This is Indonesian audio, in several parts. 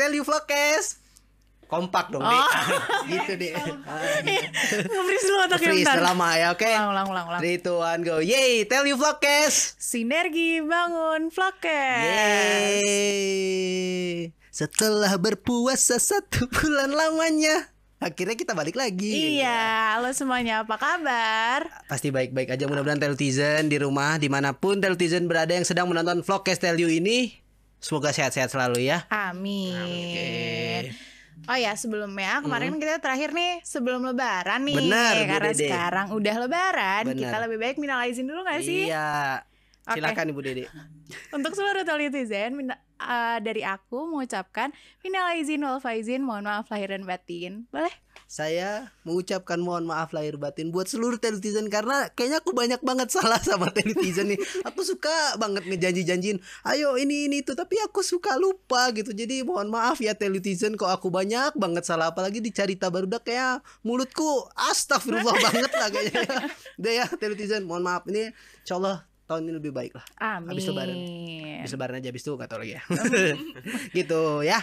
Tell You Vlogcast. Kompak dong, Dek. Gitu, Dek. Nge-freeze dulu otaknya Freeze bentar. lama ya, oke? Ulang. 3, 2, 1, go. Yeay, Tell You Vlogcast. Sinergi bangun Vlogcast. Yeay. Setelah berpuasa 1 bulan lamanya, akhirnya kita balik lagi. Iya, halo semuanya, apa kabar? Pasti baik-baik aja, mudah-mudahan Telutizen di rumah, dimanapun Telutizen berada yang sedang menonton Vlogcast Tell You ini, semoga sehat-sehat selalu ya. Amin. Oke. Oh ya, sebelumnya kemarin kita terakhir nih sebelum lebaran nih. Benar, Bu karena Dede. sekarang udah lebaran, Benar. kita lebih baik minal aizin dulu gak sih? Iya. Oke. Silakan Ibu Dede. Untuk seluruh Telutizen, dari aku mengucapkan minal aizin wal faizin, mohon maaf lahir dan batin. Boleh? Saya mengucapkan mohon maaf lahir batin buat seluruh Telutizen karena kayaknya aku banyak banget salah sama Telutizen nih. Aku suka banget ngejanji-janjiin, ayo ini itu, tapi aku suka lupa gitu. Jadi mohon maaf ya Telutizen kok aku banyak banget salah, apalagi di Carita Barudak kayak mulutku astagfirullah banget lah kayaknya. Udah ya Telutizen, mohon maaf, ini insyaallah tahun ini lebih baik lah. Amin. Habis lebaran aja, habis itu gak tau lagi ya. Gitu ya.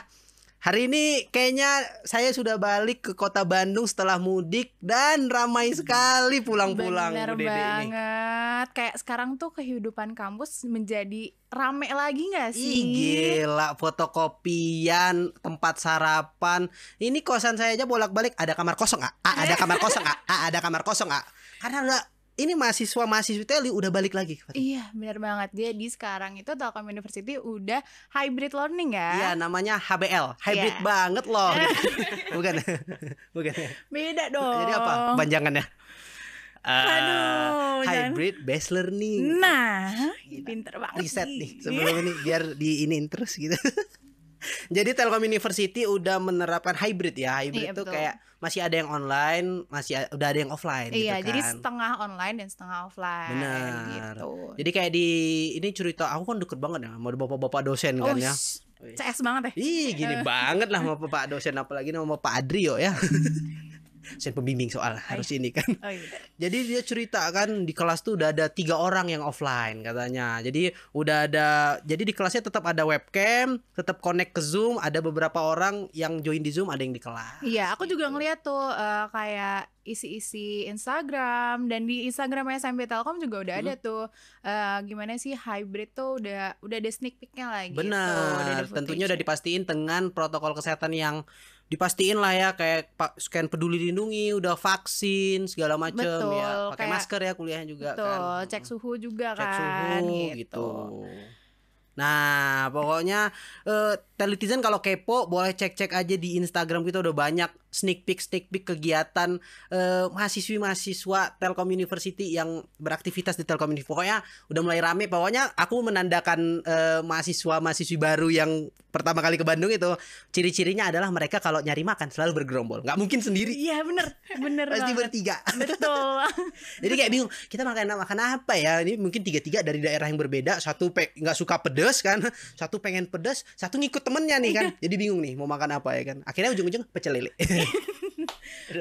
Hari ini kayaknya saya sudah balik ke kota Bandung setelah mudik dan ramai sekali pulang-pulang Bener Bu Dede ini. banget. Kayak sekarang tuh kehidupan kampus menjadi rame lagi gak Ih, sih? gila, fotokopian, tempat sarapan. Ini kosan saya aja bolak-balik, ada kamar kosong gak? Ada kamar kosong gak? Ada kamar kosong gak? Karena udah, ini mahasiswa-mahasiswi Teli udah balik lagi. Iya, benar banget. Jadi sekarang itu Telkom University udah hybrid learning ya. Iya, namanya HBL, hybrid Iya. banget loh. Bukan, bukan. Beda dong. Jadi apa panjangannya? Aduh, Hybrid based learning. Nah, pinter banget. Riset nih sebelum ini biar diinin terus gitu. Jadi Telkom University udah menerapkan hybrid ya. Hybrid Iya, tuh betul. kayak masih ada yang online, udah ada yang offline Iya, gitu jadi kan. setengah online dan setengah offline. Benar. Gitu. Jadi kayak di ini cerita aku kan deket banget ya sama bapak-bapak dosen kan ya. CS banget ya. Ih, gini banget lah sama Pak dosen, apalagi sama Pak Adrio ya. Dosen pembimbing soal harus ini kan. Oh iya. Jadi dia cerita kan di kelas tuh udah ada 3 orang yang offline katanya. Jadi udah ada, jadi di kelasnya tetap ada webcam, tetap connect ke Zoom, ada beberapa orang yang join di Zoom, ada yang di kelas. Iya, aku juga ngeliat tuh kayak isi-isi Instagram, dan di Instagram SMP Telkom juga udah ada tuh gimana sih hybrid tuh udah ada sneak peeknya lah gitu. Benar, tentunya udah dipastiin dengan protokol kesehatan yang dipastiin lah ya, kayak scan peduli lindungi, udah vaksin segala macem. Betul, Ya, pakai kayak- masker ya kuliahnya juga Betul, kan. cek suhu juga Cek kan suhu gitu. Nah, pokoknya Telutizen kalau kepo boleh cek-cek aja di Instagram kita, udah banyak sneak peek kegiatan mahasiswa Telkom University yang beraktivitas di Telkom University. Pokoknya udah mulai rame. Pokoknya aku menandakan mahasiswa-mahasiswi baru yang pertama kali ke Bandung itu, ciri-cirinya adalah mereka kalau nyari makan selalu bergerombol. Nggak mungkin sendiri. Iya, bener Pasti banget. bertiga. Betul. Jadi kayak bingung, kita makan apa ya? Ini mungkin tiga-tiga dari daerah yang berbeda. Satu nggak suka pedas kan, satu pengen pedas, satu ngikut temennya nih kan. Jadi bingung nih mau makan apa ya kan. Akhirnya ujung-ujung pecel lele.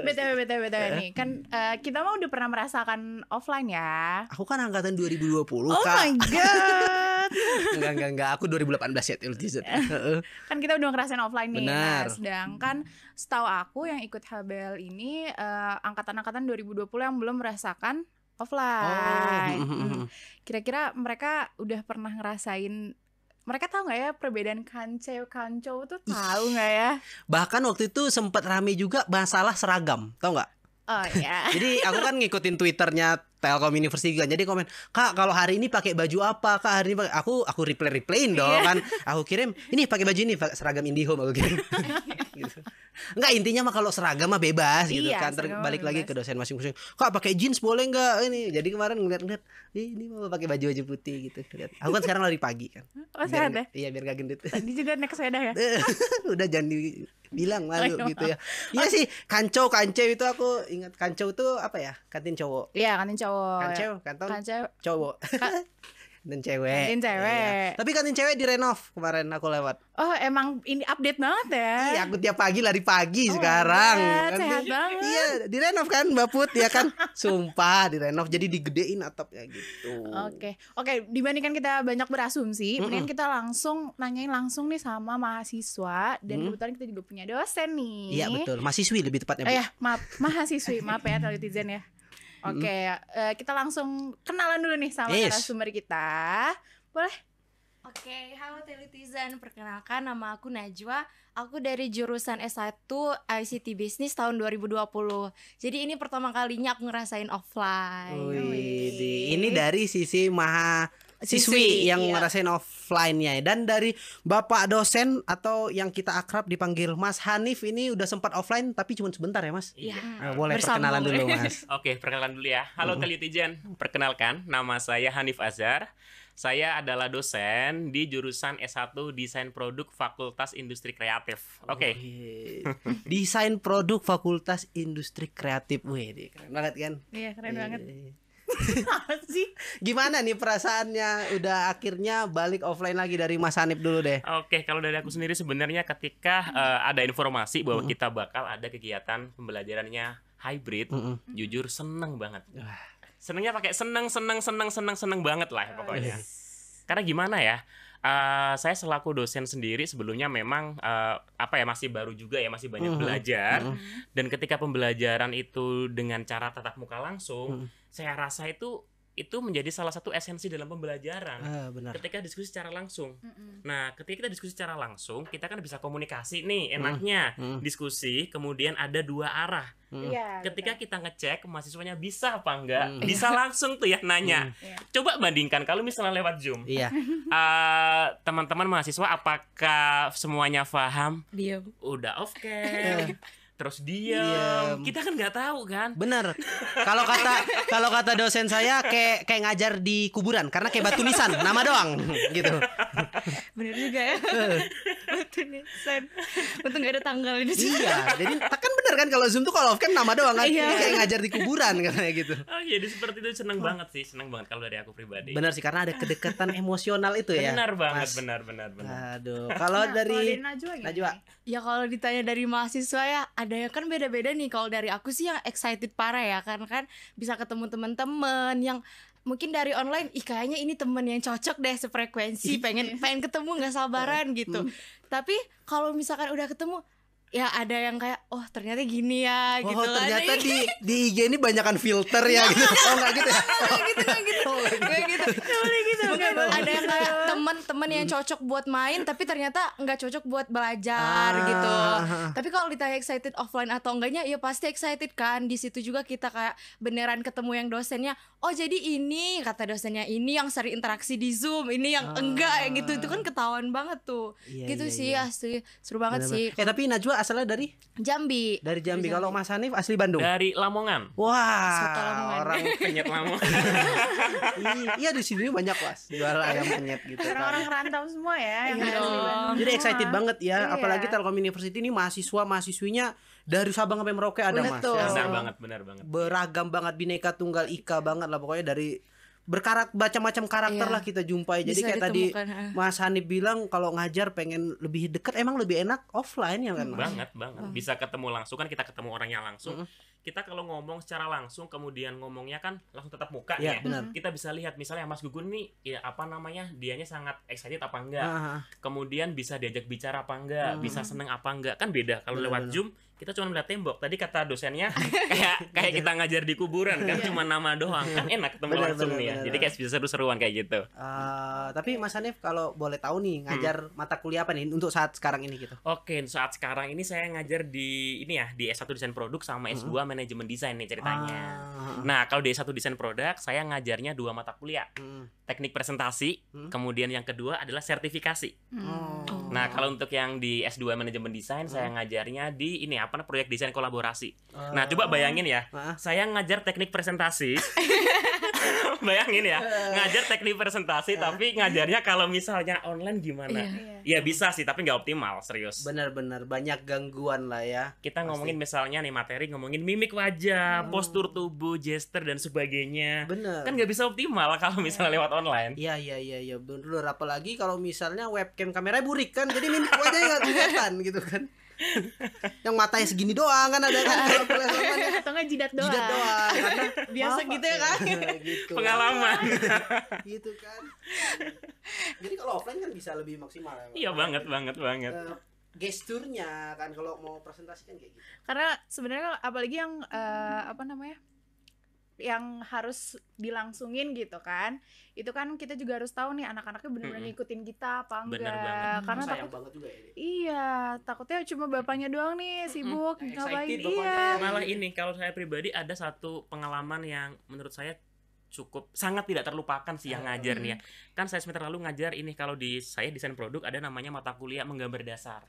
BTW nih kan kita mah udah pernah merasakan offline ya. Aku kan angkatan 2020 Oh Kak. my god. Enggak, aku 2018 ya Telutizen. Kan kita udah ngerasain offline nih. Benar. Nah, sedangkan setahu aku yang ikut HBL ini angkatan-angkatan 2020 yang belum merasakan offline. Kira-kira mereka udah pernah ngerasain, mereka tahu nggak ya perbedaan kancau tuh, tahu nggak ya? Bahkan waktu itu sempat rame juga masalah seragam, tau nggak? Oh ya. Jadi aku kan ngikutin Twitternya Telkom University kan. Jadi komen, "Kak, kalau hari ini pakai baju apa? Kak, hari ini pakai..." Aku replayin dong kan. Aku kirim, "Ini pakai baju ini, seragam IndiHome," aku kirim. Gitu. Enggak, intinya mah kalau seragam mah bebas gitu Iya, kan. seragam mah Balik lagi bebas. ke dosen masing-masing. "Kak, pakai jeans boleh enggak ini?" Jadi kemarin ngeliat, ini mau pakai baju putih gitu. Lihat. Aku kan sekarang lari pagi kan. Oh, sehat ya? Iya, biar gak gendut. Tadi juga naik sepeda ya? Udah jangan dibilang malu Oh, gitu ya. Iya sih, kancau itu aku ingat. Kancau itu apa ya? Kantin cowok. Iya, kantin cowok. Kancau, kantor Kancau. cowok. kantin cewek. Kantin cewek. Iya. Tapi kantin cewek direnov kemarin aku lewat. Oh emang ini update banget ya. Iya, aku tiap pagi lari pagi sekarang. Sehat banget. Iya, direnov kan Mbak Put ya kan. Sumpah direnov jadi digedein atapnya gitu. Oke, dibandingkan kita banyak berasumsi, mendingan kita langsung nanyain langsung nih sama mahasiswa dan kebetulan kita juga punya dosen nih. Iya betul, mahasiswi lebih tepatnya. Ya, maaf, mahasiswi, maaf ya Telitizen ya. Oke, kita langsung kenalan dulu nih sama narasumber kita. Boleh? Oke, halo Telitizen, perkenalkan nama aku Najwa. Aku dari jurusan S1 ICT Business tahun 2020. Jadi ini pertama kalinya aku ngerasain offline. Wih, ini dari sisi mahasiswi yang ngerasain offline-nya. Dan dari Bapak dosen atau yang kita akrab dipanggil Mas Hanif ini udah sempat offline tapi cuma sebentar ya Mas? Iya. Boleh perkenalan dulu Mas. Oke, perkenalan dulu ya. Halo Telitizen, perkenalkan nama saya Hanif Azhar. Saya adalah dosen di jurusan S1 Desain Produk Fakultas Industri Kreatif. Oke. Desain Produk Fakultas Industri Kreatif. Wih, keren banget kan? Iya, keren banget. Apa sih? Gimana nih perasaannya udah akhirnya balik offline lagi dari Mas Hanif dulu deh. Oke, kalau dari aku sendiri sebenarnya ketika ada informasi bahwa kita bakal ada kegiatan pembelajarannya hybrid, jujur seneng banget. Senengnya pakai seneng banget lah pokoknya. Karena gimana ya? Saya selaku dosen sendiri sebelumnya memang masih baru juga ya, masih banyak belajar. Dan ketika pembelajaran itu dengan cara tatap muka langsung, saya rasa itu menjadi salah satu esensi dalam pembelajaran. Benar. Ketika diskusi secara langsung. Nah, ketika kita diskusi secara langsung, kita kan bisa komunikasi nih, enaknya diskusi, kemudian ada dua arah. Ketika kita ngecek mahasiswanya bisa apa enggak, bisa langsung tuh ya nanya. Coba bandingkan kalau misalnya lewat Zoom. Iya. Teman-teman mahasiswa apakah semuanya paham? Diam. Udah oke. Terus diam. Kita kan nggak tahu kan. Bener. Kalau kata dosen saya kayak ngajar di kuburan karena kayak batu nisan, nama doang gitu. Bener juga ya. Batu nisan. Untung gak ada tanggal ini. Iya, jadi kan bener kan kalau Zoom tuh kalau off kan nama doang kan. Kayak ngajar di kuburan kayak gitu. Oh iya, seperti itu seneng banget sih, seneng banget kalau dari aku pribadi. Bener sih karena ada kedekatan emosional itu ya. Benar banget, Mas. benar. Aduh, kalau dari Najwa. Ya kalau ditanya dari mahasiswa ya ada yang kan beda-beda nih. Kalau dari aku sih yang excited parah ya, karena kan bisa ketemu teman-teman yang mungkin dari online, kayaknya ini temen yang cocok deh sefrekuensi, pengen ketemu nggak sabaran gitu. Tapi kalau misalkan udah ketemu, ya ada yang kayak ternyata gini ya gitu. Ternyata di IG ini banyakan filter ya gitu. Enggak gitu ya. Nggak gitu. Ada yang kayak teman-teman yang cocok buat main tapi ternyata nggak cocok buat belajar gitu. Tapi kalau ditanya excited offline atau enggaknya, ya pasti excited kan. Di situ juga kita kayak beneran ketemu yang dosennya. Oh jadi ini kata dosennya, ini yang sering interaksi di Zoom, ini yang enggak gitu. Itu kan ketahuan banget tuh. Gitu sih asli seru banget sih. Tapi Najwa asalnya dari Jambi. Dari Jambi. Kalau Mas Hanif asli Bandung. Dari Lamongan. Wah, orang penyet Lamongan. Iya di sini banyak Mas jual ayam penyet gitu. Orang-orang rantau semua ya yang asli Bandung. Jadi excited banget ya, apalagi Telkom University ini mahasiswinya dari Sabang sampai Merauke ada Mas. Benar banget. Beragam banget, bineka tunggal ika banget lah pokoknya, dari macam-macam karakter lah kita jumpai. Jadi kayak tadi Mas Hanif bilang kalau ngajar pengen lebih dekat, emang lebih enak offline ya kan Mas? Banget. Bisa ketemu langsung kan, kita ketemu orangnya langsung. Kita kalau ngomong secara langsung kemudian ngomongnya kan langsung tatap muka ya. Kita bisa lihat misalnya Mas Gugun nih ya dianya sangat excited apa enggak. Kemudian bisa diajak bicara apa enggak, bisa seneng apa enggak. Kan beda kalau lewat Zoom kita cuma melihat tembok. Tadi kata dosennya kayak kita ngajar di kuburan kan, cuma nama doang. Kan enak ketemu langsung nih ya. Jadi kayak bisa seru-seruan kayak gitu. Tapi Mas Hanif kalau boleh tahu nih, ngajar mata kuliah apa nih untuk saat sekarang ini gitu? Oke, saat sekarang ini saya ngajar di di S1 Desain Produk sama S2 Manajemen Desain nih ceritanya. Nah, kalau di S1 Desain Produk saya ngajarnya 2 mata kuliah. Teknik presentasi, kemudian yang kedua adalah sertifikasi. Nah, kalau untuk yang di S2 manajemen desain saya ngajarnya di ini apa proyek desain kolaborasi. Nah, coba bayangin ya. Saya ngajar teknik presentasi. Bayangin ya, ngajar teknik presentasi tapi ngajarnya kalau misalnya online gimana? Ya bisa sih, tapi nggak optimal, serius. Benar-benar banyak gangguan lah ya. Kita ngomongin misalnya nih materi, ngomongin mimik wajah, postur tubuh, gesture dan sebagainya. Bener. Kan nggak bisa optimal kalau misalnya lewat online. Iya, bener. Apalagi kalau misalnya webcam kameranya burik kan, jadi mimik wajahnya nggak kelihatan gitu kan. Yang matanya segini doang kan ada kan kalau kuliah online atau nggak jidat doang. Karena Biasa gitu ya kan? Gitu. Pengalaman. Gitu kan. Jadi kalau offline kan bisa lebih maksimal ya. Iya banget. Gesturnya kan kalau mau presentasi kan kayak gitu. Karena sebenarnya apalagi yang yang harus dilangsungin gitu kan, itu kan kita juga harus tahu nih anak-anaknya benar-benar ngikutin kita apa enggak. Bener banget. Karena Sayang takut, banget juga ya. iya takutnya cuma bapaknya doang nih sibuk ngapain. Excited Iya bapaknya. Malah ini kalau saya pribadi ada satu pengalaman yang menurut saya cukup sangat tidak terlupakan sih yang ngajar nih ya. Kan saya semester lalu ngajar ini kalau di saya desain produk ada namanya mata kuliah menggambar dasar.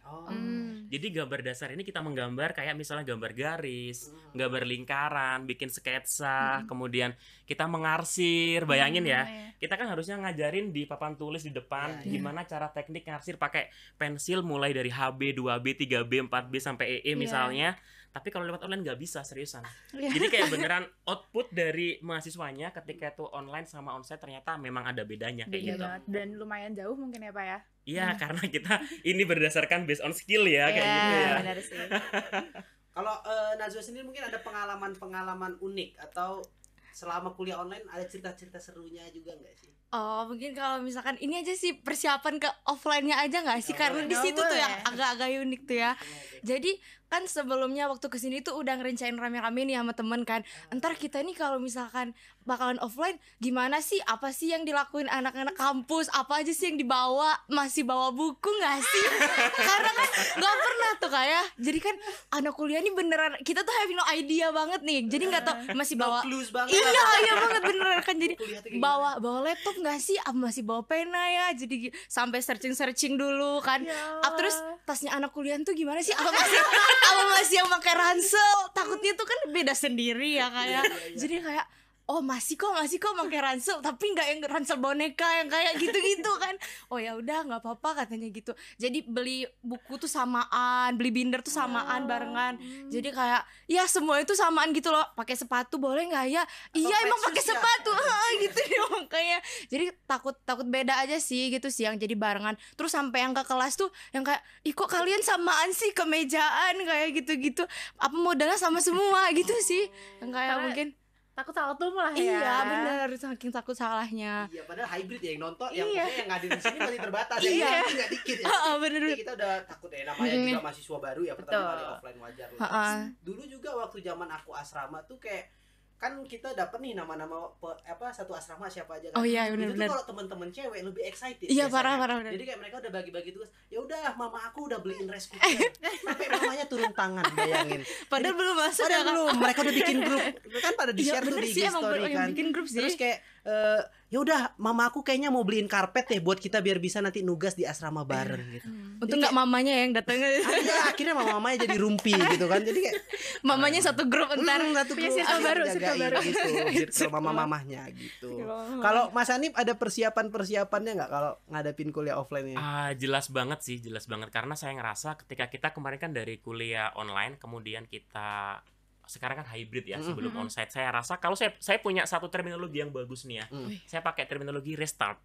Jadi gambar dasar ini kita menggambar kayak misalnya gambar garis, gambar lingkaran, bikin sketsa, kemudian kita mengarsir. Bayangin ya, kita kan harusnya ngajarin di papan tulis di depan gimana cara teknik ngarsir pakai pensil mulai dari HB, 2B, 3B, 4B sampai EE misalnya. Tapi kalau lewat online nggak bisa, seriusan. Jadi kayak beneran output dari mahasiswanya ketika itu online sama onsite ternyata memang ada bedanya kayak beda gitu. banget dan lumayan jauh mungkin ya Pak ya. Iya, karena kita ini berdasarkan based on skill ya kayak gitu ya. Benar sih. Kalau Najwa sendiri mungkin ada pengalaman unik atau selama kuliah online ada cerita-cerita serunya juga nggak sih? Oh, mungkin kalau misalkan ini aja sih persiapan ke offline-nya aja nggak sih? Karena di situ tuh yang agak-agak unik tuh ya. Jadi kan sebelumnya waktu kesini tuh udah ngerencanain rame-rame nih sama temen kan. Entar kita nih kalau misalkan bakalan offline gimana sih? Apa sih yang dilakuin anak-anak kampus? Apa aja sih yang dibawa? Masih bawa buku nggak sih? Karena kan nggak pernah tuh kayak. Jadi kan anak kuliah nih beneran kita tuh having no idea banget nih. Jadi nggak tau masih bawa. Clues banget. Iya banget beneran kan. Jadi bawa laptop nggak sih? Apa masih bawa pena ya? Jadi sampai searching dulu kan. Terus tasnya anak kuliah tuh gimana sih? Apa masih yang pakai ransel? Takutnya tuh kan beda sendiri ya kayak. Jadi kayak oh masih kok pakai ransel, tapi nggak yang ransel boneka yang kayak gitu-gitu kan. Oh ya udah nggak apa-apa katanya gitu. Jadi beli buku tuh samaan, beli binder tuh samaan barengan. Jadi kayak ya semua itu samaan gitu loh. Pakai sepatu boleh nggak ya? Iya emang pakai sepatu gitu ya makanya. Jadi takut beda aja sih gitu sih yang jadi barengan. Terus sampai yang ke kelas tuh yang kayak ih kok kalian samaan sih kemejaan kayak gitu-gitu. Apa modalnya sama semua gitu sih. Yang kayak Karena mungkin takut salah tuh lah ya. iya bener, saking takut salahnya. Iya, padahal hybrid ya yang nonton, yang maksudnya yang ngadirin sini masih terbatas Iya. ya, ini nggak dikit ya. Bener. Jadi kita udah takut ya, namanya juga mahasiswa baru ya, pertama kali offline wajar lah. Dulu juga waktu zaman aku asrama tuh kayak kan kita dapat nih nama-nama satu asrama siapa aja kan. Oh iya Itu bener. tuh kalau teman-teman cewek lebih excited. Iya biasanya. parah. Jadi kayak mereka udah bagi-bagi tugas. Ya udah, mama aku udah beliin rice cooker. Sampai mamanya turun tangan, bayangin. Padahal belum masuk Padahal ya, Kak. belum, mereka udah bikin grup. Kan pada di Iya, share tuh bener di sih, IG emang story yang kan. bikin grup sih. Terus kayak ya udah, mama aku kayaknya mau beliin karpet deh buat kita biar bisa nanti nugas di asrama bareng gitu. Untung nggak mamanya yang datang. Akhirnya mamanya jadi rumpi gitu kan. Jadi kayak Mamanya satu grup entar. satu punya grup circle baru, jagain circle baru. gitu. Circle mama-mamahnya gitu. Kalau Mas Hanif ada persiapannya nggak kalau ngadapin kuliah offline ini? Jelas banget sih, jelas banget karena saya ngerasa ketika kita kemarin kan dari kuliah online kemudian kita sekarang kan hybrid ya sebelum onsite. Saya rasa kalau saya punya satu terminologi yang bagus nih ya. Saya pakai terminologi restart.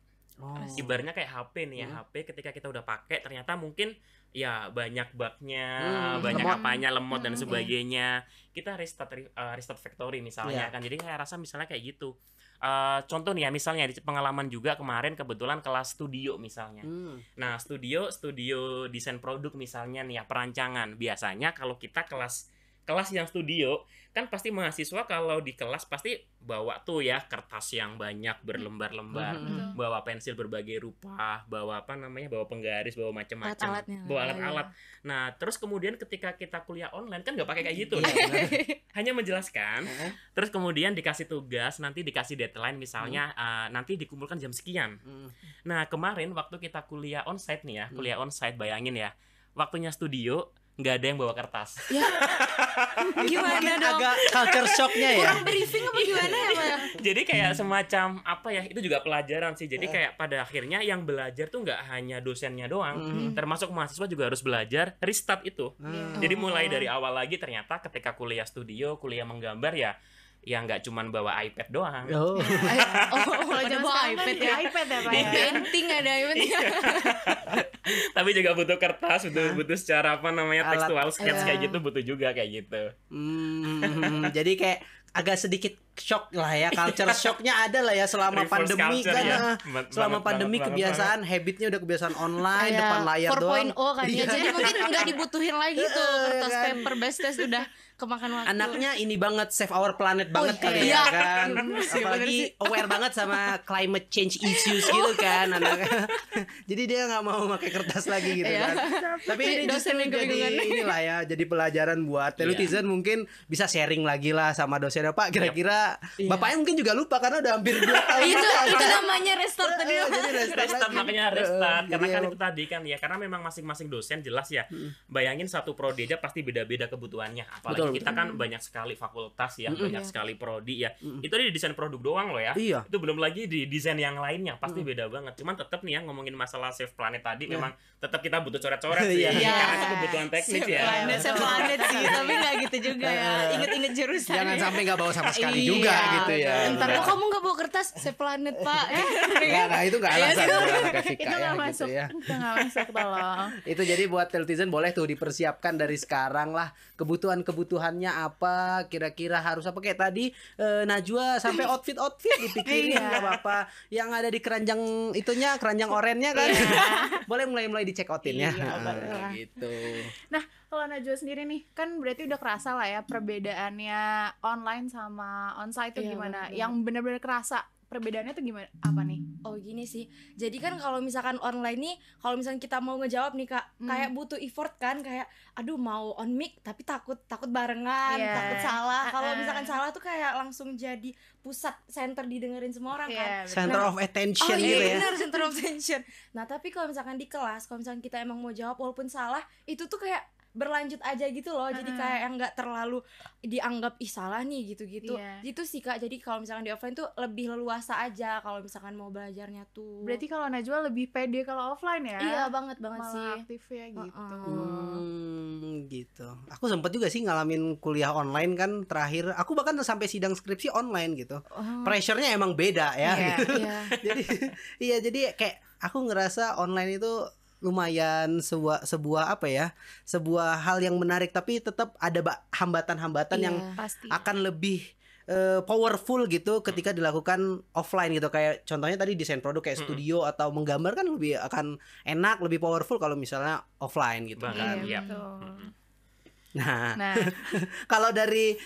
Ibaratnya kayak HP nih ya. HP ketika kita udah pakai ternyata mungkin ya banyak bugnya, banyak lemot. apanya lemot dan sebagainya. Kita restart factory misalnya kan. Jadi saya rasa misalnya kayak gitu. Contoh nih ya misalnya di pengalaman juga kemarin kebetulan kelas studio misalnya. Nah studio desain produk misalnya nih ya perancangan. Biasanya kalau kita kelas kelas yang studio, kan pasti mahasiswa kalau di kelas pasti bawa tuh ya kertas yang banyak berlembar-lembar, bawa pensil berbagai rupa, bawa bawa penggaris, bawa macam-macam, Alat-alatnya. bawa alat-alat. Nah, terus kemudian ketika kita kuliah online kan nggak pakai kayak gitu. Hanya menjelaskan, terus kemudian dikasih tugas, nanti dikasih deadline misalnya nanti dikumpulkan jam sekian. Nah, kemarin waktu kita kuliah onsite nih ya, kuliah onsite, bayangin ya, waktunya studio nggak ada yang bawa kertas. Ya. Gimana Mungkin dong? agak culture shocknya ya. Kurang briefing apa gimana ya, Pak? Jadi kayak semacam apa ya, itu juga pelajaran sih. Jadi kayak pada akhirnya yang belajar tuh nggak hanya dosennya doang, termasuk mahasiswa juga harus belajar restart itu. Jadi mulai dari awal lagi, ternyata ketika kuliah studio, kuliah menggambar ya nggak cuman bawa iPad doang. Oh. Ada bawa iPad ya. iPad ya Pak Di ya. painting ada iPad ya. Tapi juga butuh kertas, butuh secara Alat. tekstual sketch kayak gitu, butuh juga kayak gitu. Jadi kayak agak sedikit shock lah ya, culture shocknya ada lah ya selama Reverse pandemi culture kan. ya. Selama Banget, pandemi banget, kebiasaan habitnya udah kebiasaan online depan layar 4.0 doang. kan ya. Jadi mungkin nggak dibutuhin lagi tuh kertas kan. paper base test udah kemakan waktu. Anaknya ini banget save our planet banget kali iya. ya kan. Bener sih, bener Apalagi sih. aware banget sama climate change issues gitu kan anaknya. Jadi dia nggak mau pakai kertas lagi gitu Iya. kan. Tapi ini justru Dosen yang jadi kebingungan. inilah ya, jadi pelajaran buat Telutizen mungkin bisa sharing lagi lah sama dosennya, Pak. Kira-kira bapaknya mungkin juga lupa karena udah hampir 2 tahun. itu namanya restart tadi. Jadi Restart lagi. makanya restart karena Jadi kan emang- itu tadi kan ya, karena memang masing-masing dosen jelas ya. Bayangin satu prodi aja pasti beda-beda kebutuhannya. Apalagi Betul, kita kan banyak sekali fakultas ya, banyak sekali prodi ya. Itu di desain produk doang loh ya. Iya. Itu belum lagi di desain yang lainnya pasti beda banget. Cuman tetap nih ya, ngomongin masalah Save Planet tadi memang tetap kita butuh coret-coret sih. Iya. Karena itu kebutuhan teknis ya. Planet sih, tapi nggak gitu juga ya. Ingat-ingat jurusan. Jangan sampai nggak bawa sama sekali Iya, juga gitu ya. Ntar kok kamu nggak bawa kertas seplanet Pak. Nggak, nah itu nggak alasan buat Fika Itu ya nggak gitu masuk, ya. itu nggak masuk tolong. Itu jadi buat Telutizen boleh tuh dipersiapkan dari sekarang lah, kebutuhannya apa, kira-kira harus apa, kayak tadi Najwa sampai outfit dipikirin Iya. nggak apa-apa, yang ada di keranjang itunya, keranjang orennya kan. Boleh mulai dicek outin ya. Iya, betul. Gitu. Nah, kalau Najwa sendiri nih, kan berarti udah kerasa lah ya perbedaannya online sama onsite itu Iya, gimana? bener. Yang benar-benar kerasa perbedaannya tuh gimana? Apa nih? Oh gini sih. Jadi kan kalau misalkan online nih, kalau misalkan kita mau ngejawab nih Kak, kayak butuh effort kan, kayak aduh mau on mic tapi takut barengan, Iya. takut salah. Kalau misalkan salah tuh kayak langsung jadi pusat center didengerin semua orang kan. Iya, Center of attention Oh gitu iya ya. benar, center of attention. Nah tapi kalau misalkan di kelas, kalau misalkan kita emang mau jawab walaupun salah, itu tuh kayak berlanjut aja gitu loh. Jadi kayak yang nggak terlalu dianggap ih salah nih gitu-gitu. Iya. Gitu sih Kak. Jadi kalau misalkan di offline tuh lebih leluasa aja kalau misalkan mau belajarnya tuh. Berarti kalau Najwa lebih pede kalau offline ya? iya banget Malah sih. aktif ya gitu. Gitu. Aku sempet juga sih ngalamin kuliah online kan terakhir. Aku bahkan sampai sidang skripsi online gitu. Pressure-nya emang beda ya. Iya. gitu. Iya. Jadi iya, jadi kayak aku ngerasa online itu lumayan sebuah apa ya, sebuah hal yang menarik, tapi tetap ada hambatan-hambatan yang Iya. Pasti. akan lebih powerful gitu ketika dilakukan offline gitu. Kayak contohnya tadi desain produk kayak studio atau menggambar kan lebih akan enak, lebih powerful kalau misalnya offline gitu Banget. kan. Iya, Iya. betul. Nah, Nah, kalau dari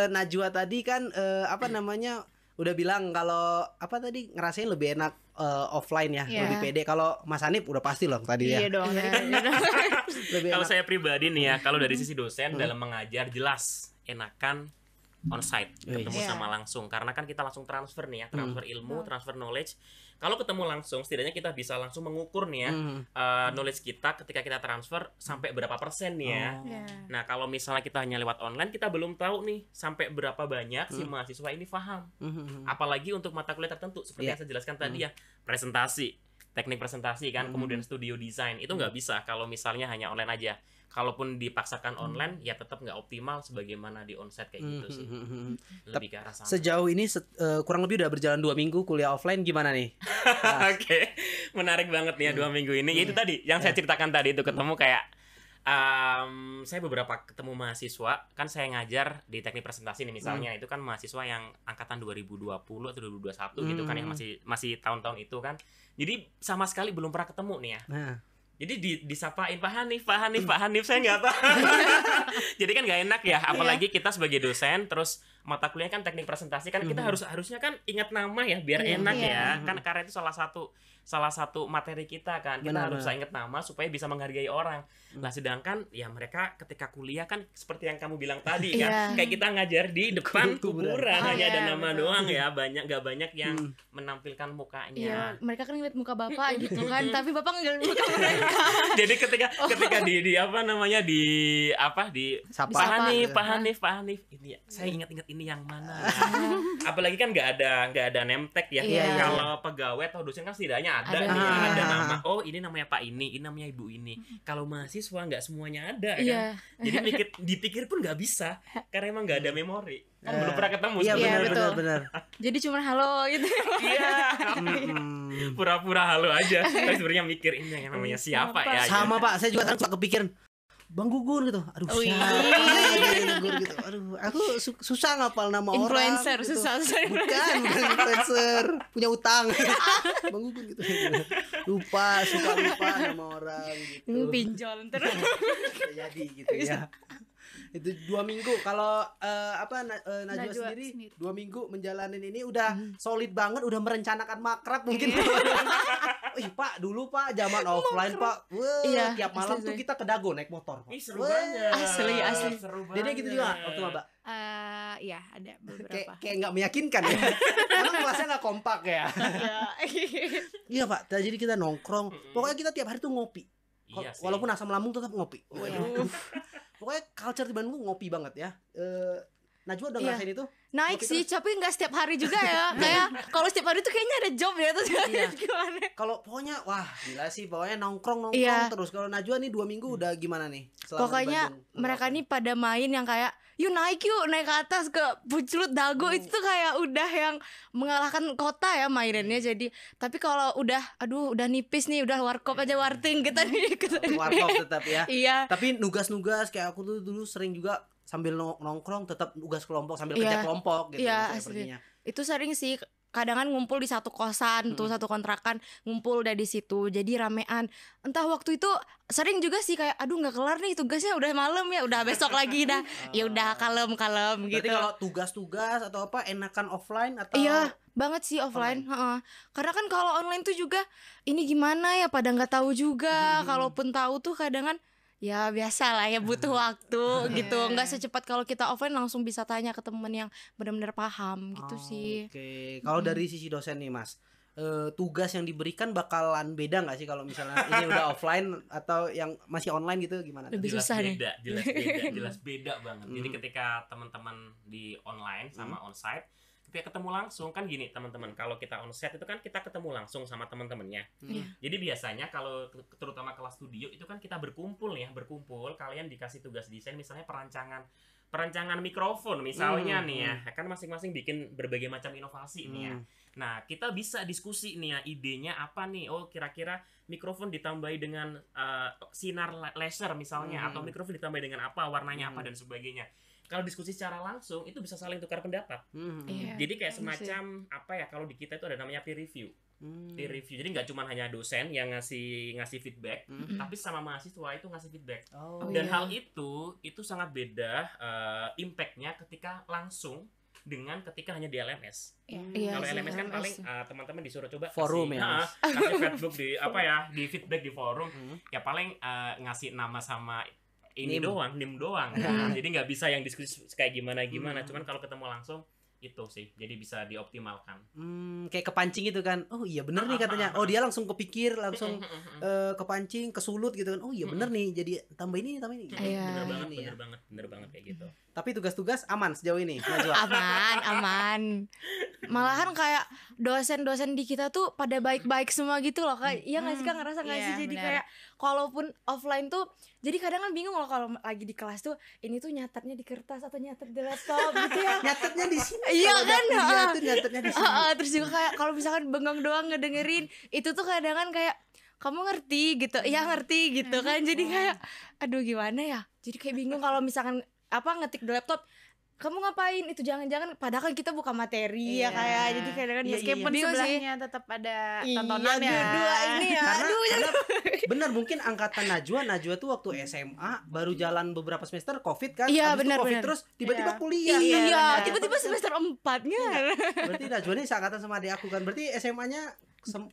Najwa tadi kan apa namanya udah bilang kalau apa tadi ngerasain lebih enak offline ya, Iya. lebih pede. Kalau Mas Hanif udah pasti loh tadi iya ya. dong. Lebih Kalau enak. saya pribadi nih ya, kalau dari sisi dosen dalam mengajar jelas enakan onsite, ketemu Iya. sama langsung, karena kan kita langsung transfer nih ya, transfer ilmu, transfer knowledge. Kalau ketemu langsung, setidaknya kita bisa langsung mengukur nih ya knowledge kita ketika kita transfer sampai berapa persen nih ya. Iya. Nah kalau misalnya kita hanya lewat online, kita belum tahu nih sampai berapa banyak si mahasiswa ini paham. Apalagi untuk mata kuliah tertentu seperti Iya. yang saya jelaskan tadi ya, presentasi, teknik presentasi kan, kemudian studio desain itu nggak bisa kalau misalnya hanya online aja. Kalaupun dipaksakan online ya tetap nggak optimal sebagaimana di onsite kayak gitu sih. Lebih ke arah sana. Sejauh ini kurang lebih udah berjalan 2 minggu kuliah offline, gimana nih? Oke, menarik banget nih ya 2 minggu ini. Ya, itu tadi yang saya ceritakan tadi itu ketemu kayak saya beberapa ketemu mahasiswa, kan saya ngajar di teknik presentasi nih misalnya, itu kan mahasiswa yang angkatan 2020 atau 2021 gitu kan, yang masih tahun-tahun itu kan. Jadi sama sekali belum pernah ketemu nih ya. Nah, Jadi disapain Pak Hanif, saya nggak tahu. Jadi kan nggak enak ya, apalagi kita sebagai dosen, terus mata kuliah kan teknik presentasi kan kita harusnya kan ingat nama ya biar enak ya. Kan karena itu salah satu materi kita kan. Kita harus bisa ingat nama supaya bisa menghargai orang. Nah, sedangkan ya mereka ketika kuliah kan seperti yang kamu bilang tadi kan, kayak kita ngajar di depan kuburan hanya ada nama doang ya, nggak banyak yang menampilkan mukanya. Iya, mereka kan ngeliat muka bapak gitu kan, tapi bapak nggak ngeliat muka mereka. Jadi ketika di apa namanya di Sapa. Pak Hanif ini ya, saya ingat ini yang mana ya. Apalagi kan nggak ada name tag ya. Kalau pegawai atau dosen kan setidaknya ada nama, oh ini namanya Pak ini namanya Ibu ini. Kalau mahasiswa nggak semuanya ada kan. Jadi dipikir pun nggak bisa karena emang nggak ada memori. Kan belum pernah ketemu. Iya benar. Jadi cuma halo gitu. Iya. Pura-pura halo aja. Tapi sebenarnya mikir ini yang namanya siapa ya. Sama Pak, saya juga suka kepikiran Bang Gugun gitu. Aduh, siapa Gugun gitu. Aduh, aku susah ngapal nama influencer, orang. Gitu. susah. Bukan influencer, punya utang. Bang Gugun gitu. Suka lupa nama orang gitu. Pinjol terus. Jadi gitu ya. Itu 2 minggu. Kalau Najwa sendiri 2 minggu menjalanin ini udah solid banget, udah merencanakan makrab mungkin. Pak, dulu Pak zaman offline Pak. Tiap malam tuh kita ke Dago naik motor. Pak. Seru banget. Asli. Seru banget. Jadi gitu juga waktu maba. Iya ada beberapa. Kayak nggak meyakinkan ya. Emang kelasnya nggak kompak ya. Iya Pak. Jadi kita nongkrong. Pokoknya kita tiap hari tuh ngopi. Iya sih. Walaupun asam lambung tetap ngopi. Pokoknya culture di Bandung ngopi banget ya. Najwa udah ngerasain itu? Naik ngopi sih, terus? tapi nggak setiap hari juga ya. Kayak kalau setiap hari tuh kayaknya ada job ya tuh. Gimana? Kalau pokoknya wah gila sih, pokoknya nongkrong terus. Kalau Najwa nih 2 minggu udah gimana nih? Pokoknya mereka nih pada main yang kayak yuk naik ke atas ke Puclut Dago. Itu tuh kayak udah yang mengalahkan kota ya mainannya. Jadi tapi kalau udah nipis nih, udah warkop aja warting kita nih. Warkop tetap ya. Iya. Tapi nugas-nugas kayak aku tuh dulu sering juga sambil nongkrong tetap nugas kelompok sambil kerja kelompok gitu. Iya, asli. Itu sering sih. Kadang kan ngumpul di satu kosan tuh, satu kontrakan, ngumpul udah di situ, jadi ramean. Entah waktu itu sering juga sih kayak aduh nggak kelar nih tugasnya, udah malam ya, udah besok lagi dah. Ya udah kalem gitu. Berarti kalau tugas-tugas atau apa enakan offline atau? Iya banget sih offline. Karena kan kalau online tuh juga ini gimana ya, pada nggak tahu juga. Kalaupun tahu tuh kadang kan ya biasa lah ya, butuh waktu gitu. Nggak secepat kalau kita offline langsung bisa tanya ke temen yang benar-benar paham gitu sih. Oke. Kalau dari sisi dosen nih Mas, tugas yang diberikan bakalan beda nggak sih kalau misalnya ini udah offline atau yang masih online gitu, gimana? Lebih susah nih. Jelas beda banget. Jadi ketika teman-teman di online sama onsite, ketika ketemu langsung kan gini teman-teman, kalau kita onsite itu kan kita ketemu langsung sama teman-temannya. Jadi biasanya kalau terutama kelas studio itu kan kita berkumpul, kalian dikasih tugas desain misalnya perancangan mikrofon misalnya nih ya, kan masing-masing bikin berbagai macam inovasi nih ya. Nah, kita bisa diskusi nih ya, idenya apa nih? Oh, kira-kira mikrofon ditambahi dengan sinar laser misalnya, atau mikrofon ditambahi dengan apa, warnanya apa dan sebagainya. Kalau diskusi secara langsung itu bisa saling tukar pendapat. Jadi kayak semacam apa ya, kalau di kita itu ada namanya peer review. Peer review. Jadi nggak cuma hanya dosen yang ngasih feedback, tapi sama mahasiswa itu ngasih feedback. Dan hal itu sangat beda impact-nya ketika langsung dengan ketika hanya di LMS. Kalau LMS kan paling teman-teman disuruh coba forum kasih Facebook di di feedback di forum, ya paling ngasih nama sama nim doang kan. Jadi nggak bisa yang diskusi kayak gimana. Cuman kalau ketemu langsung itu sih, jadi bisa dioptimalkan. Kayak kepancing itu kan. Oh iya bener nih katanya. Oh dia langsung kepikir, langsung kepancing, kesulut gitu kan. Oh iya bener nih, jadi tambah ini. Bener banget kayak gitu. Tapi tugas-tugas aman sejauh ini, Najwa? Aman. Malahan kayak dosen-dosen di kita tuh pada baik-baik semua gitu loh Kak. Iya nggak sih Kak, ngerasa nggak sih? Jadi kayak kalaupun offline tuh, jadi kadang kan bingung loh kalau lagi di kelas tuh, ini tuh nyatetnya di kertas atau nyatet di laptop gitu ya. Nyatetnya di sini. Iya kan? Nyatetnya di sini. Terus juga kayak kalau misalkan bengong doang ngedengerin, itu tuh kadang kan kayak kamu ngerti gitu, iya ngerti gitu kan. Jadi kayak aduh gimana ya? Jadi kayak bingung kalau misalkan ngetik di laptop, kamu ngapain itu, jangan-jangan padahal kan kita buka materi ya kayak, jadi kadang-kadang meskipun bingung sih. sebelahnya tetap ada tontonan ya. Dua ini ya. Karena benar mungkin angkatan Najwa tuh waktu SMA baru jalan beberapa semester Covid kan. Iya, Habis itu Covid benar. terus tiba-tiba kuliah. Iya, benar. tiba-tiba semester 4-nya. Berarti Najwa ini seangkatan sama adik aku kan. Berarti SMA-nya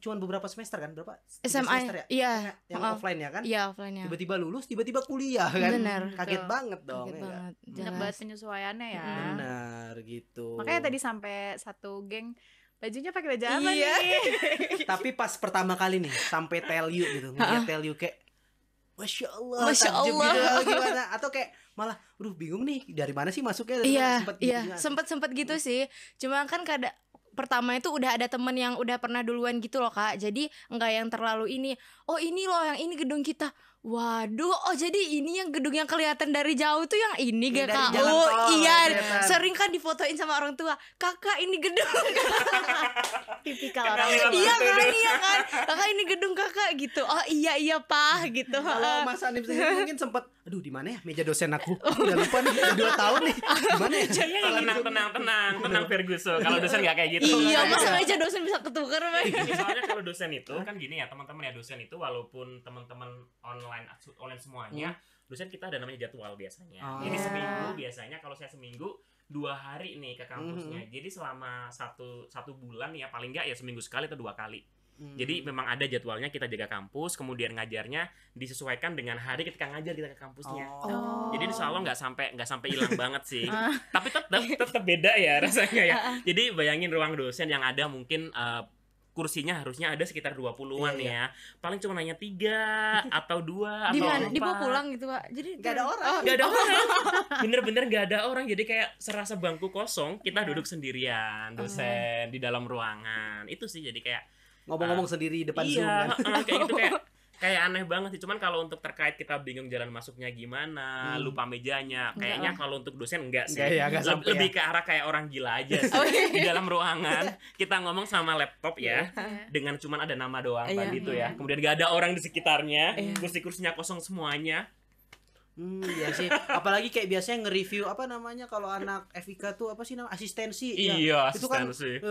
cuma beberapa semester kan? Berapa? 3 SMA semester ya? iya. Yang offline ya kan? Iya, offline-nya. Tiba-tiba lulus, tiba-tiba kuliah kan? Benar. Kaget Betul. banget dong. Kaget ya nggak? banget. Banyak Jelas. banget penyesuaiannya ya. Benar gitu. Makanya tadi sampai satu geng bajunya pakai baju apa Iya. nih? Tapi pas pertama kali nih sampai tell you gitu, ngeliat tell you kayak Masya Allah, Masya takjub Allah. gitu, gimana? Atau kayak malah, bingung nih dari mana sih masuknya? Iya, Sempet iya, gitu nggak? sempet gitu sih. Cuma kan pertama itu udah ada temen yang udah pernah duluan gitu loh Kak. Jadi nggak yang terlalu ini. Oh ini loh yang ini gedung kita. Waduh, oh jadi ini yang gedung yang kelihatan dari jauh tuh yang ini Yang gak dari Kak? jalan Oh tol, iya, kelihatan. sering kan difotoin sama orang tua. Kakak ini gedung. Tipikal orang. Iya kan, kakak ini gedung kakak gitu. Oh iya Pak gitu. Kalau Mas Hanif sendiri mungkin sempat, aduh di mana ya meja dosen aku? Udah lupa nih, 2 tahun nih. Di mana ya? Tenang Ferguson. Kalau dosen nggak kayak gitu. Iya, Makanya. masa meja dosen bisa ketukar Pak? Soalnya kalau dosen itu kan gini ya teman-teman ya, dosen itu walaupun teman-teman online semuanya, dosen kita ada namanya jadwal biasanya. Oh. Jadi Iya. seminggu biasanya kalau saya seminggu 2 hari nih ke kampusnya. Jadi selama satu bulan ya paling nggak ya seminggu sekali atau 2 kali. Jadi memang ada jadwalnya, kita jaga kampus, kemudian ngajarnya disesuaikan dengan hari ketika ngajar kita ke kampusnya. Oh. Jadi insya Allah nggak sampai hilang banget sih. Tapi tetap beda ya rasanya ya. Jadi bayangin ruang dosen yang ada mungkin kursinya harusnya ada sekitar 20-an Iya. ya. Paling cuma nanya 3 atau 2 Di atau mana? 4. Dibawa pulang gitu Pak. Jadi Gak ada orang. Gak ada orang. Bener-bener gak ada orang. Jadi kayak serasa bangku kosong, kita duduk sendirian, dosen di dalam ruangan. Itu sih jadi kayak Ngomong-ngomong sendiri depan Zoom iya, kan. kayak gitu kayak aneh banget sih. Cuman kalau untuk terkait kita bingung jalan masuknya gimana, lupa mejanya, kayaknya kalau untuk dosen enggak sih. Enggak ya, enggak sampai Lebih ke arah kayak orang gila aja sih. Di dalam ruangan kita ngomong sama laptop ya, dengan cuman ada nama doang tadi tuh ya. Kemudian gak ada orang di sekitarnya, kursi-kursinya kosong semuanya. Iya sih. Apalagi kayak biasanya nge-review apa namanya kalau anak FIK tuh apa sih nama asistensi. Iya, Itu kan asistensi.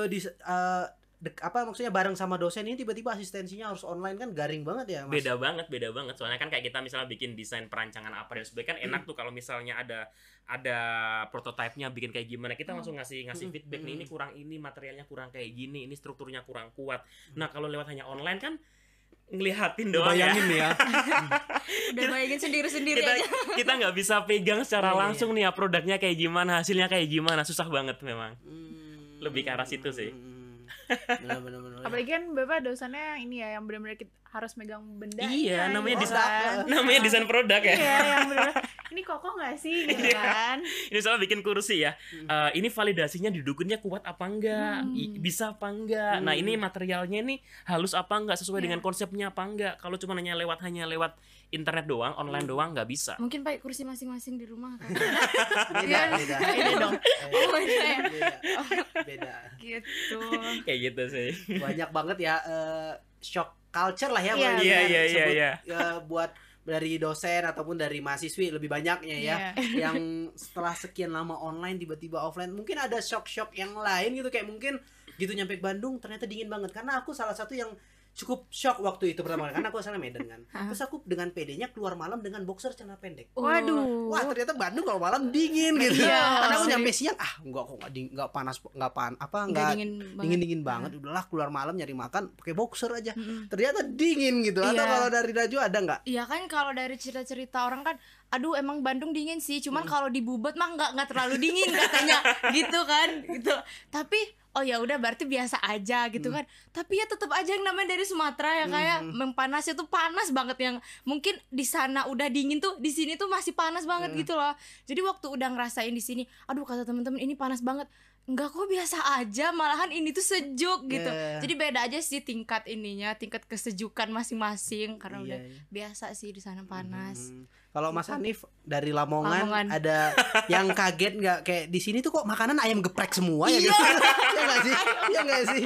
apa maksudnya bareng sama dosen ini tiba-tiba asistensinya harus online kan garing banget ya Mas. Beda banget. Soalnya kan kayak kita misalnya bikin desain perancangan apa dan sebagainya kan enak tuh kalau misalnya ada prototipenya bikin kayak gimana, kita langsung ngasih feedback nih, ini kurang ini, materialnya kurang kayak gini, ini strukturnya kurang kuat. Nah, kalau lewat hanya online kan ngelihatin doang Bayangin nih ya. udah bayangin sendiri-sendiri aja. kita nggak bisa pegang secara langsung nih ya produknya kayak gimana, hasilnya kayak gimana, susah banget memang. Lebih ke arah situ sih. Benar. Apalagi kan Bapak dosennya ini ya yang benar-benar harus megang benda. Iya, namanya gitu desain kan. namanya desain produk ya. Iya, yang benar. Ini kokoh nggak sih gitu kan? Ini soal bikin kursi ya. Ini validasinya didukunnya kuat apa enggak? Bisa apa enggak? Nah, ini materialnya nih halus apa enggak, sesuai dengan konsepnya apa enggak? Kalau cuma hanya lewat internet doang, online doang nggak bisa. Mungkin pakai kursi masing-masing di rumah kan. Beda. Ini dong. Beda. Gitu. Kayak gitu sih. Banyak banget ya shock culture lah ya Iya, boleh iya, kita iya, sebut, iya. buat dari dosen ataupun dari mahasiswi lebih banyaknya ya Iya. yang setelah sekian lama online tiba-tiba offline mungkin ada shock yang lain gitu kayak mungkin gitu nyampe ke Bandung ternyata dingin banget karena aku salah satu yang cukup shock waktu itu pertama kali karena aku asalnya Medan kan terus aku dengan PD-nya keluar malam dengan boxer celana pendek. Waduh. Wah ternyata Bandung kalau malam dingin gitu. Iya. Karena aku nyampe siang nggak panas nggak dingin banget. Udahlah keluar malam nyari makan pakai boxer aja. Ternyata dingin gitu. Atau Iya. kalau dari Najwa ada nggak? Iya kan kalau dari cerita-cerita orang kan, aduh emang Bandung dingin sih, cuman kalau di Bubut mah nggak terlalu dingin katanya, gitu kan, gitu. Tapi oh ya udah berarti biasa aja gitu kan. Tapi ya tetap aja yang namanya dari Sumatera ya kayak panasnya tuh panas banget yang mungkin di sana udah dingin tuh di sini tuh masih panas banget gitu loh. Jadi waktu udah ngerasain di sini, aduh kata temen-temen ini panas banget. Enggak kok biasa aja, malahan ini tuh sejuk gitu. Yeah. Jadi beda aja sih tingkat tingkat kesejukan masing-masing karena udah biasa sih di sana panas. Kalau Mas Hanif dari Lamongan, Lamongan. ada yang kaget nggak kayak di sini tuh kok makanan ayam geprek semua ya gitu? Ya nggak sih? Ya nggak sih?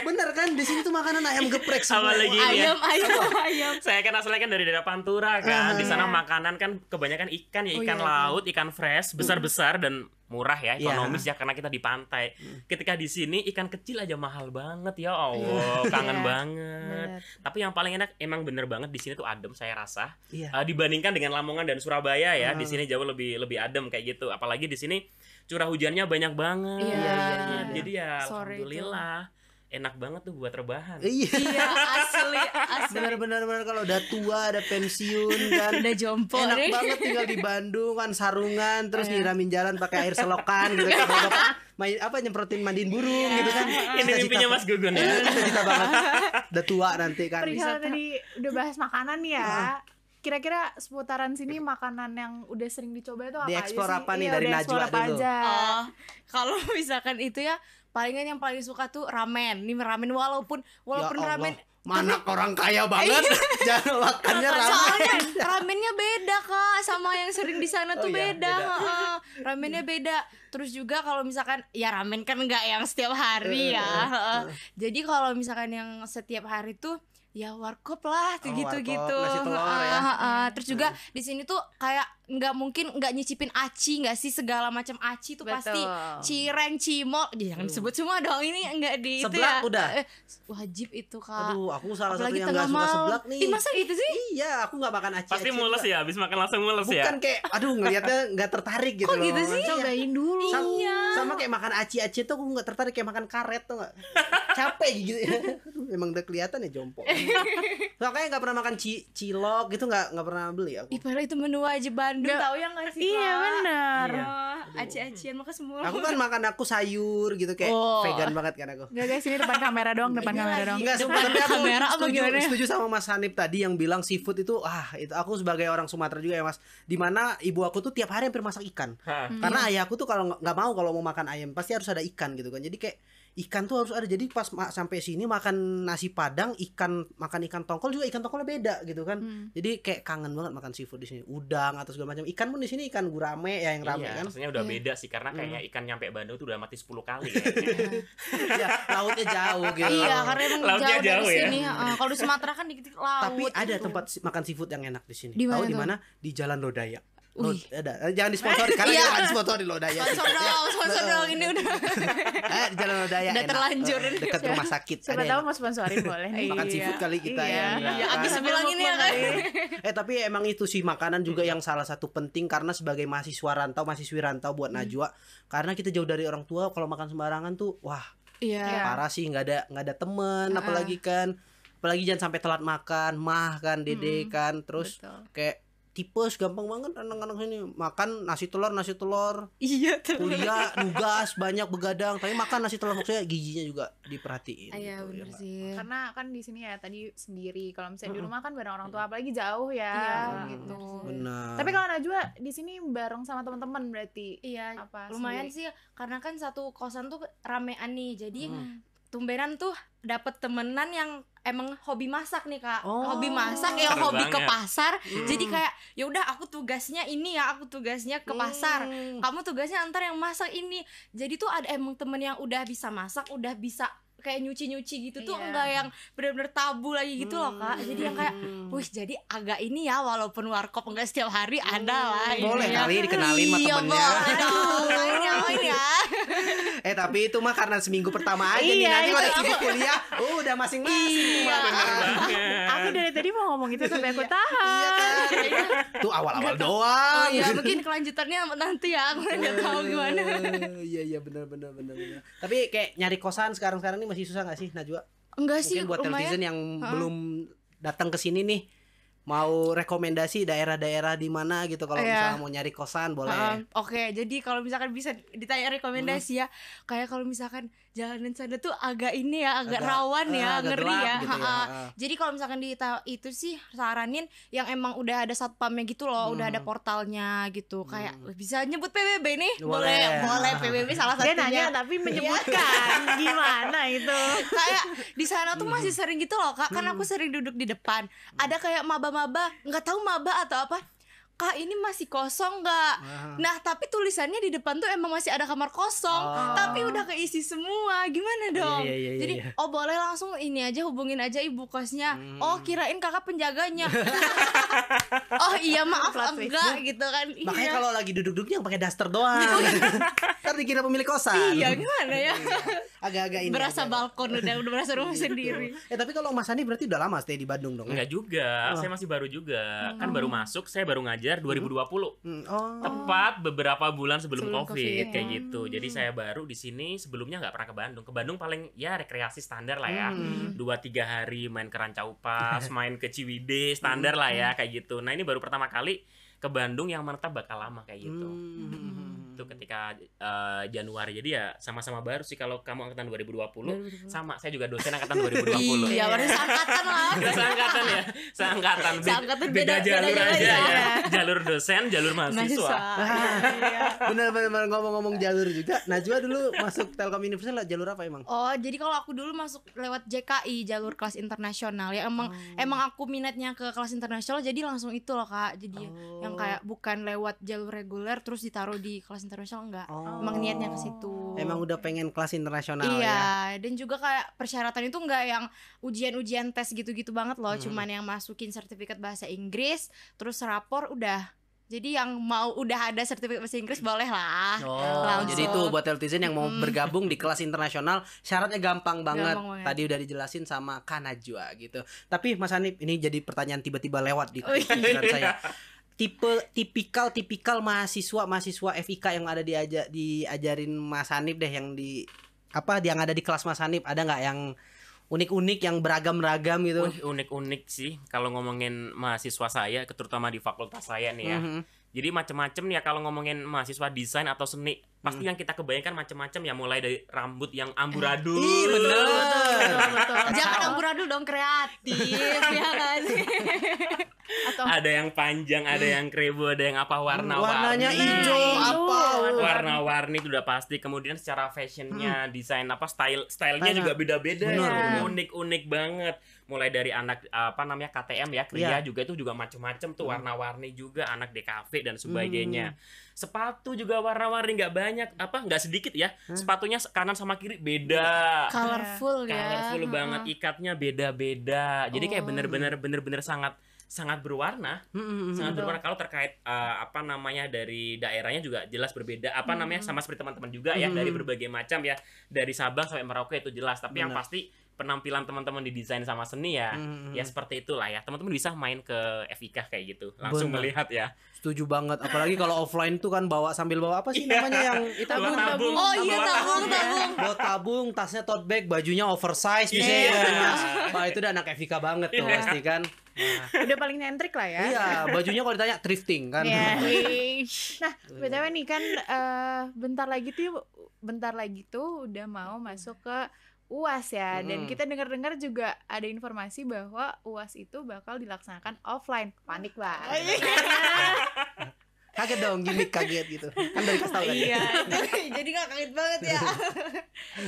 Bener kan di sini tuh makanan ayam geprek semua. Apalagi ini ya. ayam. Saya kan asalnya kan dari daerah Pantura kan. Di sana makanan kan kebanyakan ikan ya, ikan laut, ikan fresh, besar-besar dan murah ya, ekonomis ya karena kita di pantai. Ketika di sini ikan kecil aja mahal banget ya Allah, kangen banget. Tapi yang paling enak emang bener banget di sini tuh adem saya rasa. Dibandingkan dengan Lamongan dan Surabaya ya, di sini jauh lebih adem kayak gitu. Apalagi di sini curah hujannya banyak banget. Jadi ya alhamdulillah. Enak banget tuh buat rebahan. Iya, asli. Benar-benar kalau udah tua, ada pensiun kan, udah jompo enak nih. banget tinggal di Bandung kan, sarungan terus nyiramin jalan pakai air selokan gitu kan. Main nyemprotin mandiin burung gitu kan. Ini mimpinya Mas Gugun ya. Cita banget. Udah tua nanti kan. Perihal tadi udah bahas makanan nih ya. Kira-kira seputaran sini makanan yang udah sering dicoba itu apa aja sih? Dieksplor apa nih dari Najwa dulu? Kalau misalkan itu ya, palingan yang paling suka tuh ramen. Nih ramen walaupun Ya Allah, ramen mana orang kaya banget jangan makannya ramen. Soalnya ramennya beda Kak, sama yang sering di sana tuh beda. Ramennya beda. Terus juga kalau misalkan ya ramen kan nggak yang setiap hari ya. Jadi kalau misalkan yang setiap hari tuh ya warkop lah gitu-gitu. Nasi telur ya. Terus juga di sini tuh kayak nggak nyicipin aci nggak sih, segala macam aci tuh pasti cireng, cimol, jangan disebut semua dong, ini nggak di seblak itu ya. udah Wajib itu Kak. Aduh, aku salah Apalagi satu yang nggak suka seblak nih. Masa gitu sih? Iya, aku nggak makan aci. Pasti mules ya, habis makan langsung mules ya. Bukan kayak, aduh ngelihatnya nggak tertarik gitu Kok loh. gitu sih? Cobain dulu. Sama kayak makan aci-aci tuh aku nggak tertarik, kayak makan karet tuh nggak. Capek gitu. Aduh, emang udah kelihatan ya jompo. Makanya nggak pernah makan cilok gitu, nggak pernah beli aku. Padahal itu menu wajib Bandung, tahu ya nggak sih? Iya benar. Aci-acian maka semua. Aku kan makan sayur gitu kayak vegan banget kan aku. Nggak guys, ini depan kamera doang, depan kamera doang. Enggak, Depan tapi aku kamera apa gimana? setuju sama Mas Hanif tadi yang bilang seafood itu itu aku sebagai orang Sumatera juga ya Mas, dimana ibu aku tuh tiap hari hampir masak ikan. Karena ayahku tuh kalau nggak mau kalau mau makan ayam pasti harus ada ikan gitu kan. Jadi kayak ikan tuh harus ada. Jadi pas sampai sini makan nasi Padang, makan ikan tongkol juga ikan tongkolnya beda gitu kan. Jadi kayak kangen banget makan seafood di sini. Udang atau segala macam. Ikan pun di sini ikan gurame ya yang rame kan. Rasanya udah beda sih karena kayaknya ikan nyampe Bandung tuh udah mati 10 kali Ya, lautnya jauh gitu. Iya, karena emang Lautnya jauh dari jauh ya. sini. Kalau di Sumatera kan dikit laut. Tapi ada gitu. tempat makan seafood yang enak di sini. Di mana Tahu di tuh? mana? Di Jalan Lodaya. Ada. Jangan disponsori karena kita nggak disponsori Lodaya. Sponsor dong ini udah. Di Jalan Lodaya. Udah enak. terlanjur. Dekat rumah sakit. Siapa Ada tahu enak. mau sponsorin boleh nih. Makan seafood kali kita ya. Ya abis bilang ini ya kan. Tapi emang itu sih makanan juga yang salah satu penting karena sebagai mahasiswi rantau buat Najwa, karena kita jauh dari orang tua, kalau makan sembarangan tuh wah Iya. parah sih, nggak ada temen, apalagi jangan sampai telat makan, dede kan, terus kayak tipes gampang banget anak-anak sini makan nasi telur Iya, kuliah nugas banyak begadang tapi makan nasi telur, maksudnya gizinya juga diperhatiin. Iya gitu, benar ya. sih. Karena kan di sini ya tadi sendiri, kalau misalnya di rumah kan bareng orang tua, apalagi jauh ya gitu. Benar. Tapi kalau Najwa di sini bareng sama teman-teman berarti. Iya, Apa lumayan sendiri? sih karena kan satu kosan tuh ramean nih. Jadi tumbenan tuh dapet temenan yang emang hobi masak nih Kak. Hobi masak ya, Seru hobi ke banget. pasar. Jadi kayak ya udah aku tugasnya ini ya, aku tugasnya ke pasar. Kamu tugasnya antar yang masak ini. Jadi tuh ada emang temen yang udah bisa masak, udah bisa kayak nyuci gitu tuh, Iya. enggak yang benar-benar tabu lagi gitu loh Kak. Jadi yang kayak wih, jadi agak ini ya, walaupun warkop enggak setiap hari ada lah. Boleh ininya. kali dikenalin sama Iya, temennya. boleh dong. Main ya. Tapi itu mah karena seminggu pertama aja nih, nanti Iya, udah itu sibuk kuliah udah masing-masing. Iya. Aku dari tadi mau ngomong itu sampai aku Iya tahan. kan. Tuh awal-awal doang. Oh iya, mungkin kelanjutannya nanti ya, aku nggak tahu gimana. Iya benar. Tapi kayak nyari kosan sekarang ini masih susah nggak sih Najwa? Enggak sih, Mungkin buat lumayan. netizen yang belum datang ke sini nih, mau rekomendasi daerah-daerah di mana gitu kalau misalnya mau nyari kosan boleh. Oke, jadi kalau misalkan bisa ditanya rekomendasi ya, kayak kalau misalkan jalanan sana tuh agak ini ya, agak rawan ya, agak ngeri gelap ya. gitu ya. Jadi kalau misalkan itu sih saranin yang emang udah ada satpamnya gitu loh, udah ada portalnya gitu. Kayak bisa nyebut PBB nih? Boleh PBB salah Dia satunya. nanya tapi menyebutkan gimana itu. Kayak di sana tuh masih sering gitu loh Kak, kan aku sering duduk di depan, ada kayak maba-maba, nggak tahu maba atau apa, Kak ini masih kosong nggak? Nah tapi tulisannya di depan tuh emang masih ada kamar kosong, tapi udah keisi semua. Gimana dong? Jadi oh boleh langsung ini aja, hubungin aja ibu kosnya. Oh kirain kakak penjaganya. Oh iya maaf enggak gitu kan. Makanya kalau lagi duduk-duduknya yang pakai daster doang. Ntar dikira pemilik kosan. Iya gimana ya? Agak-agak ini. Berasa balkon udah berasa rumah sendiri. Tapi kalau Mas Hanif berarti udah lama stay di Bandung dong? Enggak juga, saya masih baru juga. Kan baru masuk, saya baru ngajar 2020. Tepat beberapa bulan sebelum COVID kayak gitu. Jadi saya baru di sini, sebelumnya nggak pernah ke Bandung. Ke Bandung paling ya rekreasi standar lah ya. 2-3 hari main ke Rancaupas, main ke Ciwidey, standar lah ya kayak gitu. Nah, ini baru pertama kali ke Bandung yang menetap bakal lama kayak gitu. Itu ketika Januari. Jadi ya sama-sama baru sih. Kalau kamu angkatan 2020 sama, saya juga dosen angkatan 2020. Iya, baru seangkatan lah. Seangkatan ya. Seangkatan beda jalur aja ya. Jalur dosen, jalur mahasiswa. Bener-bener ngomong-ngomong jalur juga. Najwa dulu masuk Telkom University jalur apa emang? Oh, jadi kalau aku dulu masuk lewat JKI, jalur kelas internasional. Ya emang aku minatnya ke kelas internasional, jadi langsung itu loh Kak. Jadi yang kayak bukan lewat jalur reguler terus ditaruh di kelas internasional, enggak. Emang niatnya ke situ. Emang udah pengen kelas internasional ya. Iya, dan juga kayak persyaratan itu enggak yang ujian-ujian tes gitu-gitu banget loh, cuman yang masukin sertifikat bahasa Inggris, terus rapor udah. Jadi yang mau udah ada sertifikat bahasa Inggris boleh lah. Jadi itu buat netizen yang mau bergabung di kelas internasional, syaratnya gampang banget. Tadi udah dijelasin sama Kak Najwa gitu. Tapi Mas Hanif, ini jadi pertanyaan tiba-tiba lewat di pikiran saya. Tipikal mahasiswa FIK yang ada diajarin Mas Hanif deh, yang yang ada di kelas Mas Hanif, ada nggak yang unik-unik, yang beragam-ragam gitu? Unik-unik sih kalau ngomongin mahasiswa saya, terutama di fakultas saya nih ya. Jadi macam-macam nih ya kalau ngomongin mahasiswa desain atau seni, pasti yang kita kebayangkan macam-macam ya, mulai dari rambut yang amburadul. Betul. Jangan amburadul dong, kreatif ya kan. Atau ada yang panjang, ada yang krebo, ada yang apa warnanya warna-warni. hijau apa? Warna-warni itu udah pasti. Kemudian secara fashionnya, desain apa stylenya juga beda-beda, unik-unik banget. Mulai dari anak KTM ya, Kria juga itu juga macam-macam tuh, warna-warni juga, anak DKV dan sebagainya. Sepatu juga warna-warni, nggak sedikit ya. Sepatunya kanan sama kiri beda. Colorful banget, ikatnya beda-beda. Jadi kayak bener-bener sangat berwarna. Sangat berwarna. Kalau terkait dari daerahnya juga jelas berbeda. Sama seperti teman-teman juga ya, dari berbagai macam ya, dari Sabang sampai Merauke itu jelas. Tapi yang pasti penampilan teman-teman di desain sama seni ya, ya seperti itulah ya. Teman-teman bisa main ke FIK kayak gitu, langsung melihat ya. Setuju banget. Apalagi kalau offline tuh kan sambil bawa apa sih namanya yang tabung. Oh iya, tabung. Bawa tabung, tasnya tote bag, bajunya oversize misalnya. Wah, itu udah anak FIK banget tuh pasti kan. udah paling nyentrik lah ya. Iya, bajunya kalau ditanya thrifting kan. Nah, BTW nih kan bentar lagi tuh udah mau masuk ke UAS ya, dan kita dengar-dengar juga ada informasi bahwa UAS itu bakal dilaksanakan offline. Panik lah. Kaget dong, gimmick kaget gitu. Kan dari kasih tahu kan. Iya. Jadi gak kaget banget ya.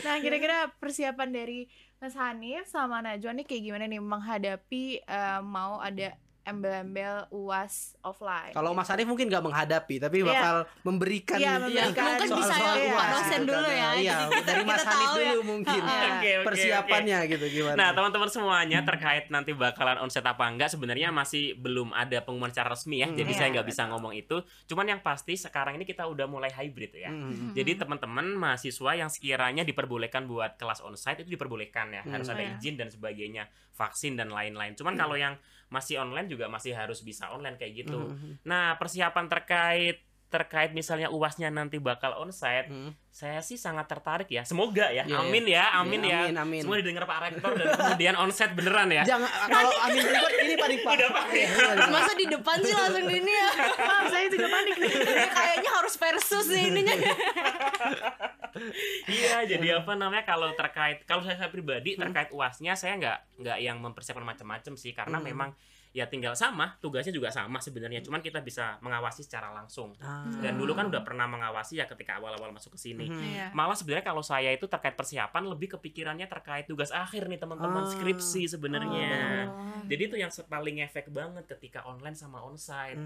Nah, kira-kira persiapan dari Mas Hanif sama Najwa nih kayak gimana nih menghadapi mau ada embel-embel UAS offline? Kalau Mas Hanif mungkin nggak menghadapi, tapi bakal memberikan mungkin bisa UAS dosen dulu ya. Iya, dari Mas Hanif dulu mungkin persiapannya gitu gimana. Nah, teman-teman semuanya terkait nanti bakalan onset apa enggak, sebenarnya masih belum ada pengumuman secara resmi ya. Jadi saya nggak bisa ngomong itu. Cuman yang pasti sekarang ini kita udah mulai hybrid ya. Jadi teman-teman mahasiswa yang sekiranya diperbolehkan buat kelas onsite itu diperbolehkan ya. Harus ada izin dan sebagainya, vaksin dan lain-lain. Cuman kalau yang masih online juga masih harus bisa online kayak gitu. Nah, persiapan terkait misalnya UASnya nanti bakal onsite, saya sih sangat tertarik ya. Semoga ya. Amin ya. Amin. Semua didengar Pak Rektor dan kemudian onsite beneran ya. Jangan kalau amin ribet ini panik Pak. Udah panik. Masa di depan sih langsung gini ya. Maaf, saya juga panik nih. Kayaknya harus versus nih ininya. Iya, jadi kalau saya pribadi terkait UASnya saya nggak yang mempersiapkan macam-macam sih, karena memang ya tinggal sama, tugasnya juga sama sebenarnya, cuman kita bisa mengawasi secara langsung. Dan dulu kan udah pernah mengawasi ya ketika awal-awal masuk ke sini. Iya. Malah sebenarnya kalau saya itu terkait persiapan lebih kepikirannya terkait tugas akhir nih teman-teman, skripsi sebenarnya. Jadi itu yang paling efek banget ketika online sama onsite.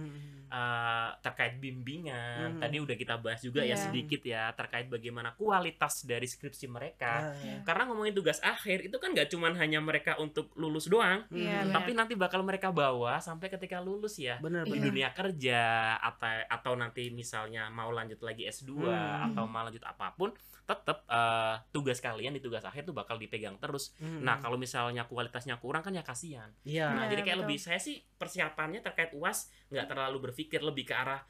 Terkait bimbingan, tadi udah kita bahas juga ya sedikit ya terkait bagaimana kualitas dari skripsi mereka. Karena ngomongin tugas akhir itu kan nggak cuman hanya mereka untuk lulus doang, tapi nanti bakal mereka bawa sampai ketika lulus ya di dunia kerja atau nanti misalnya mau lanjut lagi S2 atau mau lanjut apapun, tetap tugas kalian di tugas akhir tuh bakal dipegang terus. Nah kalau misalnya kualitasnya kurang kan ya kasihan. Nah jadi kayak lebih, saya sih persiapannya terkait UAS nggak terlalu berpikir, lebih ke arah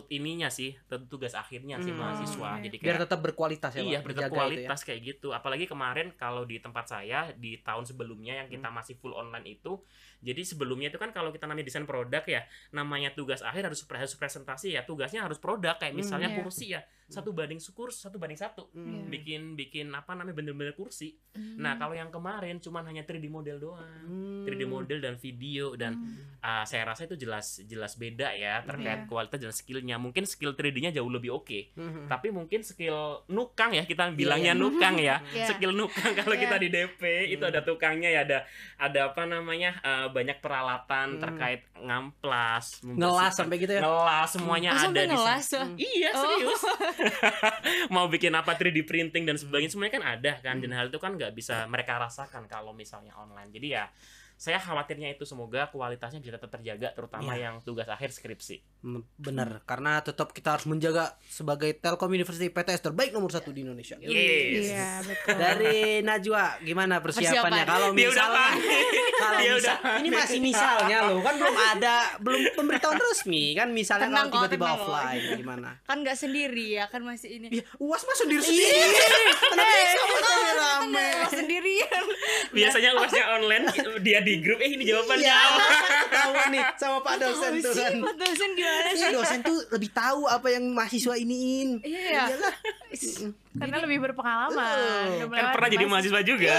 ininya sih, tugas akhirnya sih mahasiswa. Jadi kayak, biar tetap berkualitas ya, iya, Pak, bertetap dijaga kualitas itu ya. kayak gitu. Apalagi kemarin kalau di tempat saya di tahun sebelumnya yang kita masih full online itu, jadi sebelumnya itu kan kalau kita namanya desain produk ya, namanya tugas akhir harus presentasi ya, tugasnya harus produk kayak misalnya kursi ya, 1:1 bikin apa namanya bener-bener kursi. Nah kalau yang kemarin cuman hanya 3D model doang, 3D model dan video, dan saya rasa itu jelas beda ya terkait kualitas dan skillnya. Mungkin skill 3D-nya jauh lebih oke, tapi mungkin skill nukang ya, kita bilangnya nukang ya, skill nukang kalau kita di DP itu ada tukangnya ya, ada apa namanya banyak peralatan terkait ngamplas, Ngelas sampai gitu ya. ngelas semuanya ada di ngelas sana. Iya serius. Mau bikin apa 3D printing dan sebagainya semuanya kan ada kan, dan hal itu kan nggak bisa mereka rasakan kalau misalnya online. Jadi ya saya khawatirnya itu, semoga kualitasnya bisa tetap terjaga, terutama yang tugas akhir skripsi. Bener, karena tetap kita harus menjaga sebagai Telkom University PTS terbaik nomor 1 di Indonesia. Yes. Iya, betul. Dari Najwa gimana persiapannya? Kalau Dia udah misalnya, Dia udah ini masih misalnya loh, kan belum pemberitahuan resmi kan, misalnya Tenang kalau kok, tiba-tiba tenang kok. offline gimana? Kan nggak sendiri ya, kan masih ini. Ya, UAS mah sendiri-sendiri. Kenapa rame-rame? Sendirian. Biasanya UASnya online, dia di grup, ini jawabannya. Iya, ketahuan nih sama Pak dosen tuh kan. Pak dosen gimana Ini sih? dosen tuh lebih tahu apa yang mahasiswa iniin. Iya. Karena lebih berpengalaman. Kan pernah jadi mahasiswa juga.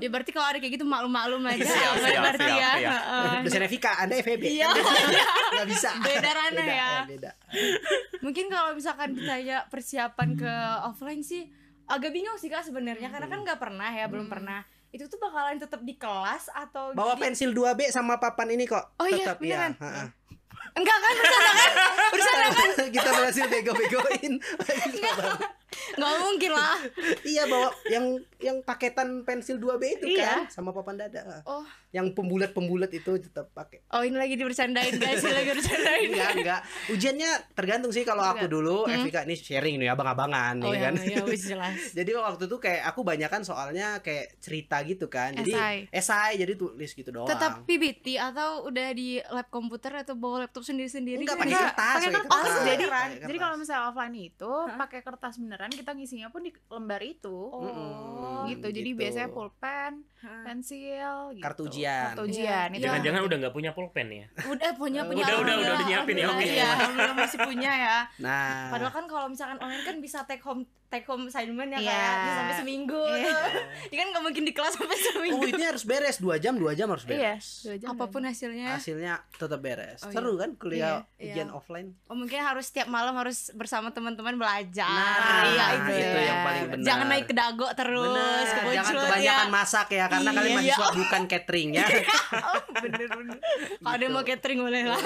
Berarti kalau ada kayak gitu maklum aja. Siap, siap, Berarti siap, ya. siap. Dosen Evika, Anda FEB. Iya. Nggak bisa. Beda ranah ya. Beda. Mungkin kalau misalkan ditanya persiapan ke offline sih agak bingung sih Kak sebenarnya, karena kan nggak pernah ya, belum pernah. Itu tuh bakalan tetap di kelas atau Bawa pensil 2B sama papan ini kok. Oh iya, tetap ya. beneran. Enggak kan, bersama kan? Kita berhasil bego-begoin. Nggak mungkin lah. Iya, bawa yang paketan pensil 2B itu Iya. kan sama papan dada. Oh. Yang pembulat-pembulat itu tetap pakai. Oh, ini lagi dibercandain guys, lagi bercandain. Enggak. Ujiannya tergantung sih. Kalau aku dulu Evika ini sharing nih abang-abangan nih kan. Iya, wis jelas. Jadi waktu itu kayak aku banyakan soalnya kayak cerita gitu kan. Jadi esai jadi tulis gitu doang. Tetap PPT atau udah di lab komputer atau bawa laptop sendiri-sendiri? Enggak, gitu? pakai kertas. pakai pakai kertas. kertas. Jadi Pakai jadi kertas. kalau misalnya offline itu pakai kertas beneran, kita ngisinya pun di lembar itu. Gitu. Jadi gitu. biasanya pulpen, pensil, gitu. Kartu ujian. Kartu ujian itu. Jangan-jangan udah nggak punya pulpen ya? Udah punya Udah nyiapin ya, oke. Iya, belum masih punya ya. Nah, Padahal kan kalau misalkan online kan bisa take home assignment ya Iya. kayak bisa sampai seminggu. Ini kan nggak mungkin di kelas sampai seminggu. ini harus beres 2 jam harus Iya, beres. 2 jam. Apapun hasilnya. Hasilnya tetap beres. Oh, Seru kan kuliah Iya, ujian iya. offline. Oh, mungkin harus setiap malam harus bersama teman-teman belajar. Nah, Iya, itu ya. yang paling benar. Jangan naik ke dago terus, Bener, ke jangan bocor kebanyakan ya. masak ya, karena kalian Iya. mahasiswa bukan catering ya. Oh, bener. Kalau ada yang mau catering boleh lah.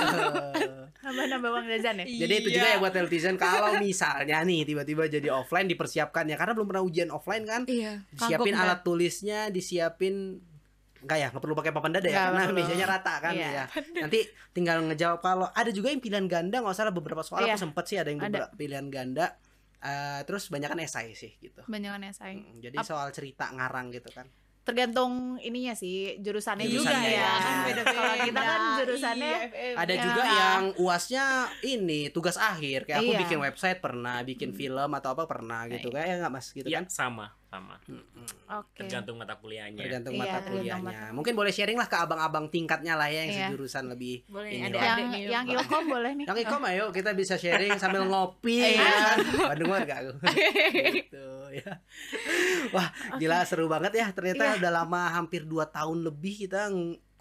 Nambah-nambah uang jajan ya. Jadi itu juga ya buat netizen, kalau misalnya nih tiba-tiba jadi offline dipersiapkan ya, karena belum pernah ujian offline kan. Iya. Disiapin kagum, alat tulisnya, disiapin nggak perlu pakai papan dada ya, Nggak karena perlu. mejanya rata kan. Iya. Ya. Nanti tinggal ngejawab. Kalau ada juga yang pilihan ganda, nggak salah beberapa soal Iya. aku sempet sih ada yang beberapa pilihan ganda. Terus banyak kan esai sih gitu. Banyakan esai. Jadi soal cerita ngarang gitu kan. Tergantung ininya sih, jurusannya juga Jurusannya ya. ya. Beda-beda. Kalau kita kan jurusannya Ada Ya. juga yang UASnya ini tugas akhir, kayak aku Iya. bikin website pernah, bikin film atau apa pernah gitu, kayak nggak Mas gitu Iya, kan? sama. Oke. Tergantung mata kuliahnya. Tergantung Iya, mata tergantung kuliahnya. mata. Mungkin boleh sharing lah ke abang-abang tingkatnya lah ya yang Iya. sejurusan lebih. Boleh, ini ada lah. Yang nih, yang Pak. ilkom boleh nih. Yang ikom ayo kita bisa sharing sambil ngopi Iya. ya kan. Bandung gak aku. Gitu. ya. Wah, gila seru banget ya. Ternyata udah lama hampir 2 tahun lebih kita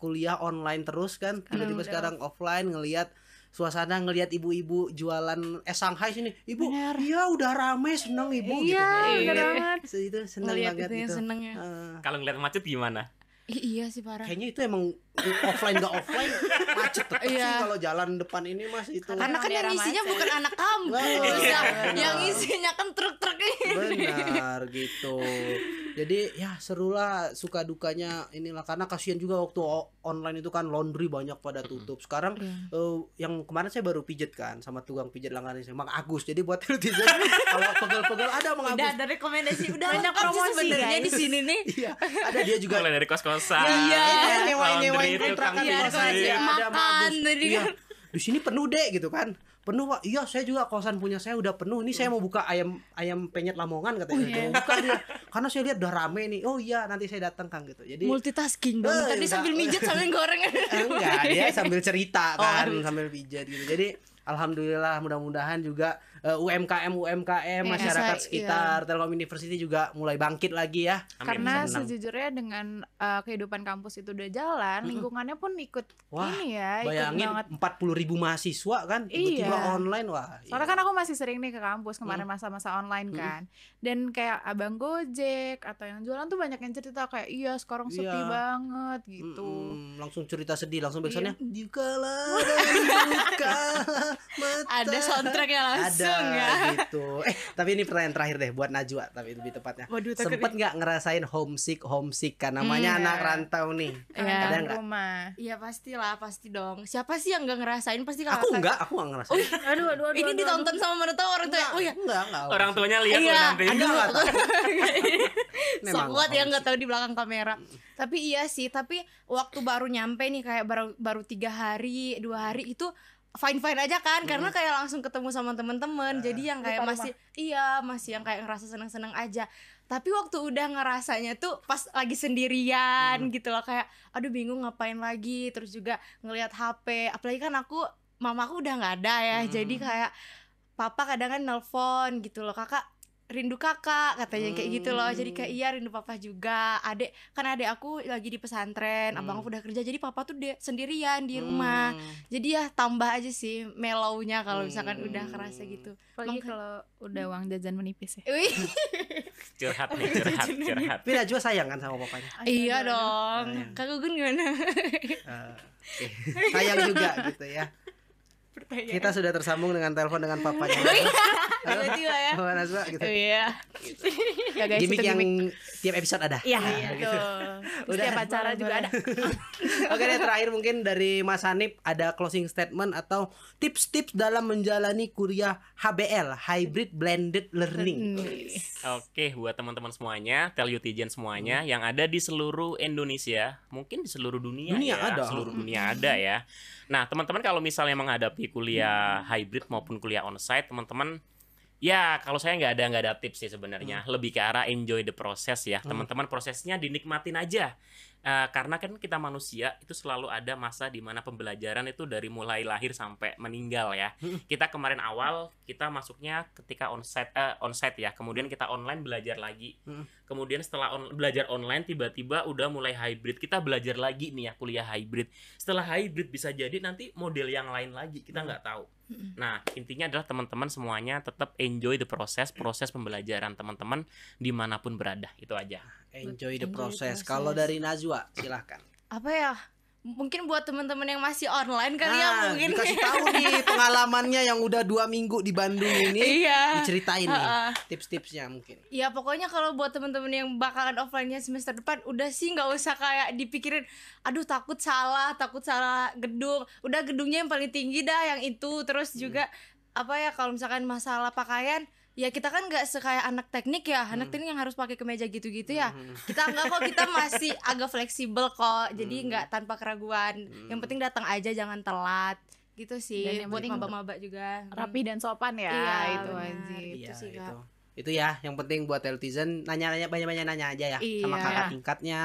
kuliah online terus kan. Tiba-tiba sekarang offline ngelihat suasana, ngelihat ibu-ibu jualan Shanghai sini. Ibu, iya udah rame, seneng ibu gitu. Bener banget. Itu seneng Ngeliat banget itu yang gitu. seneng ya. Kalau ngeliat macet gimana? Iya sih parah. Kayaknya itu emang offline gak offline macet tetap sih kalau jalan depan ini Mas itu. Karena kan yang isinya bukan anak kampus, yang isinya kan truk-truk ini. Benar gitu. Jadi ya serulah suka dukanya inilah, karena kasihan juga waktu online itu kan laundry banyak pada tutup. Sekarang yang kemarin saya baru pijet kan sama tukang pijet langganan saya, Mang Agus. Jadi buat netizen kalau pegel-pegel ada Mang Agus. Udah ada rekomendasi, udah banyak lengkap sih promosi, sebenarnya guys. di sini nih. Iya, ada dia juga. Mulai dari kos-kosan. Iya, nyewain laundry, kontrakan tukang Iya, kosan, pijit. ada Mang makan Agus. tadi Iya. kan. Di sini penuh deh gitu kan. Penuh Pak. Iya, saya juga kosan punya saya udah penuh. Ini saya mau buka ayam penyet Lamongan katanya. Buka dia. Karena saya lihat udah rame nih. Oh iya, nanti saya datang Kang gitu. Jadi Multitasking dong. Tadi udah. sambil mijet sambil goreng. enggak, dia sambil cerita kan, sambil pijat gitu. Jadi alhamdulillah, mudah-mudahan juga UMKM masyarakat iya. sekitar Telkom University juga mulai bangkit lagi ya. Karena Senang. sejujurnya dengan kehidupan kampus itu udah jalan, lingkungannya pun ikut Wah, ini ya, ikut bayangin banget. 40.000 mahasiswa kan tiba-tiba Iya. online. Wah, Soalnya kan aku masih sering nih ke kampus kemarin masa-masa online kan. Dan kayak abang Gojek atau yang jualan tuh banyak yang cerita kayak iya sekarang sepi Iya. banget gitu. langsung cerita sedih, langsung backsoundnya Iya. Dikala dan buka mata. Ada soundtracknya langsung Ada, ya. gitu. Tapi ini pertanyaan terakhir deh buat Najwa, tapi lebih tepatnya. Waduh, takut Sempet nggak ngerasain homesick kan, namanya anak rantau nih? Iya. Ada Kangen nggak? rumah. Iya pastilah, pasti dong. Siapa sih yang nggak ngerasain? Pasti Aku kakak. nggak ngerasain. Aduh. Ini ditonton sama mertua orang tua. Oh ya. Enggak. Orang tuanya lihat Iya, loh nanti. Enggak tahu. Sok kuat ya nggak tahu di belakang kamera. Tapi iya sih, tapi waktu baru nyampe nih kayak baru 3 hari, 2 hari itu fine aja kan, karena kayak langsung ketemu sama teman-teman. Jadi yang kayak masih yang kayak ngerasa seneng-seneng aja. Tapi waktu udah ngerasanya tuh pas lagi sendirian gitu loh, kayak aduh bingung ngapain lagi, terus juga ngelihat HP. Apalagi kan mamaku udah nggak ada ya. Jadi kayak papa kadang kan nelpon gitu loh, kakak rindu kakak katanya kayak gitu loh. Jadi kayak iya rindu papa juga. Adek aku lagi di pesantren, abang aku udah kerja, jadi papa tuh sendirian di rumah. Jadi ya tambah aja sih mellownya kalau misalkan udah kerasa gitu. Apalagi kalau udah uang jajan menipis ya. Wih, Curhat nih, curhat. Tapi Najwa sayang kan sama papanya? iya dong. Kak Gugun gimana? Oke. Sayang juga gitu ya. Kita sudah tersambung dengan telepon dengan papanya. Tiba-tiba ya. Sama Najwa gitu. Iya. Ya guys, Gimik itu yang gimik. tiap episode ada. Iya, gitu. Udah setiap acara juga ada. Oke deh, terakhir mungkin dari Mas Hanif ada closing statement atau tips-tips dalam menjalani kuliah HBL, Hybrid Blended Learning. Oke, buat teman-teman semuanya, Telutigen semuanya yang ada di seluruh Indonesia, mungkin di seluruh dunia ada. seluruh dunia ada ya. Nah, teman-teman kalau misalnya menghadapi kuliah hybrid maupun kuliah onsite, teman-teman ya kalau saya nggak ada tips sih sebenarnya, lebih ke arah enjoy the process ya, teman-teman, prosesnya dinikmatin aja. Karena kan kita manusia itu selalu ada masa di mana pembelajaran itu dari mulai lahir sampai meninggal ya. Kita kemarin awal kita masuknya ketika onsite ya, kemudian kita online belajar lagi. Kemudian setelah belajar online tiba-tiba udah mulai hybrid, kita belajar lagi nih ya kuliah hybrid. Setelah hybrid bisa jadi nanti model yang lain lagi, kita nggak tahu. Nah, intinya adalah teman-teman semuanya tetap enjoy the proses pembelajaran teman-teman dimanapun berada, itu aja. Enjoy the process. Kalau dari Najwa, silahkan. Apa ya? Mungkin buat teman-teman yang masih online kali ya mungkin. Dikasih tahu nih pengalamannya yang udah 2 minggu di Bandung ini. Iya. Diceritain nih tips-tipsnya mungkin. Ya pokoknya kalau buat teman-teman yang bakalan offline-nya semester depan, udah sih nggak usah kayak dipikirin, aduh takut salah gedung. Udah gedungnya yang paling tinggi dah yang itu. Terus juga apa ya, kalau misalkan masalah pakaian, ya kita kan nggak sekaya anak teknik ya, anak teknik yang harus pakai kemeja gitu-gitu ya. Kita enggak kok, kita masih agak fleksibel kok. Jadi nggak tanpa keraguan. Yang penting datang aja, jangan telat. Gitu sih. Dan yang Buat penting maba-maba juga. Rapi dan sopan ya, Iya, itu benar. wajib. Iya, sih, Kak. itu ya yang penting buat Telutigen, nanya-nanya banyak-banyak nanya aja ya sama Iya. kakak tingkatnya,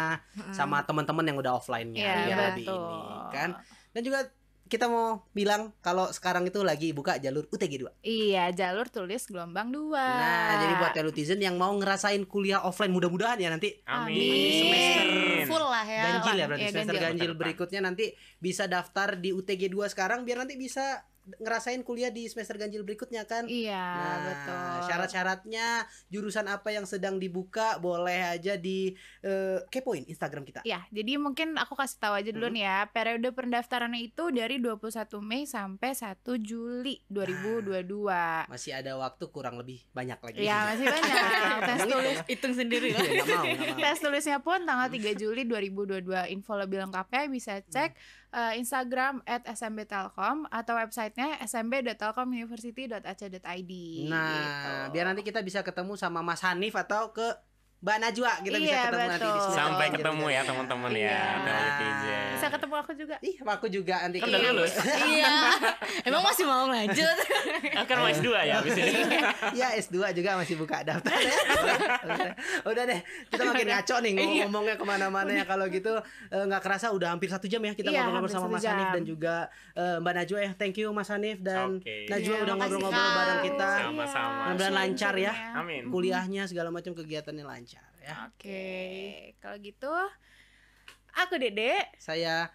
sama teman-teman yang udah offline-nya Iya, biar lebih betul. ini kan. Dan juga kita mau bilang kalau sekarang itu lagi buka jalur UTG 2. Iya, jalur tulis gelombang 2. Nah, jadi buat telutizen yang mau ngerasain kuliah offline mudah-mudahan ya nanti Amin. di semester Full lah ya. ganjil ya berarti Iya, semester ganjil. ganjil berikutnya nanti bisa daftar di UTG 2 sekarang biar nanti bisa ngerasain kuliah di semester ganjil berikutnya kan. Iya, Nah, betul. syarat-syaratnya jurusan apa yang sedang dibuka boleh aja di kepoin Instagram kita. Ya, jadi mungkin aku kasih tahu aja dulu nih ya. Periode pendaftarannya itu dari 21 Mei sampai 1 Juli 2022. Masih ada waktu kurang lebih banyak lagi. Ya, masih banyak. Tes tulis Hitung sendiri Iya, lah. nggak mau. tes tulisnya pun tanggal 3 Juli 2022. Info lebih lengkapnya bisa cek Instagram @smbtelkom atau websitenya smb.telkomuniversity.ac.id. Nah, gitu. biar nanti kita bisa ketemu sama Mas Hanif atau ke Mbak Najwa kita bisa Iya, ketemu nanti di betul. sini. Sampai ketemu ya teman-teman ya. Iya. Telutizen. Bisa ketemu aku juga. Ih, aku juga nanti Kan udah lulus. Iya. Emang masih mau lanjut? Akan mau S2 ya abis ini. Ya S2 juga masih buka daftar ya. Udah deh, kita makin ngaco nih ngomongnya kemana-mana ya. Kalau gitu nggak kerasa udah hampir 1 jam ya kita Iya, ngobrol-ngobrol sama hampir Mas 1 Hanif jam. dan juga Mbak Najwa ya. Thank you Mas Hanif dan Oke. Najwa Iya, udah makasih, ngobrol-ngobrol Kak. bareng kita. Sama-sama. Mudah-mudahan lancar ya. Amin. Kuliahnya segala macam kegiatannya lancar ya. Oke, kalau gitu aku Dede. Saya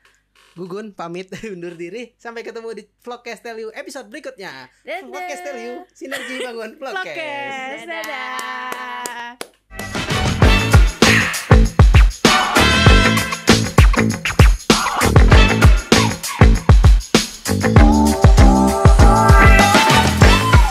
Gugun pamit undur diri. Sampai ketemu di Vlogcast Tell You episode berikutnya. Dadah. Vlogcast Tell You, sinergi bangun Vlogcast. Vlogcast. Dadah.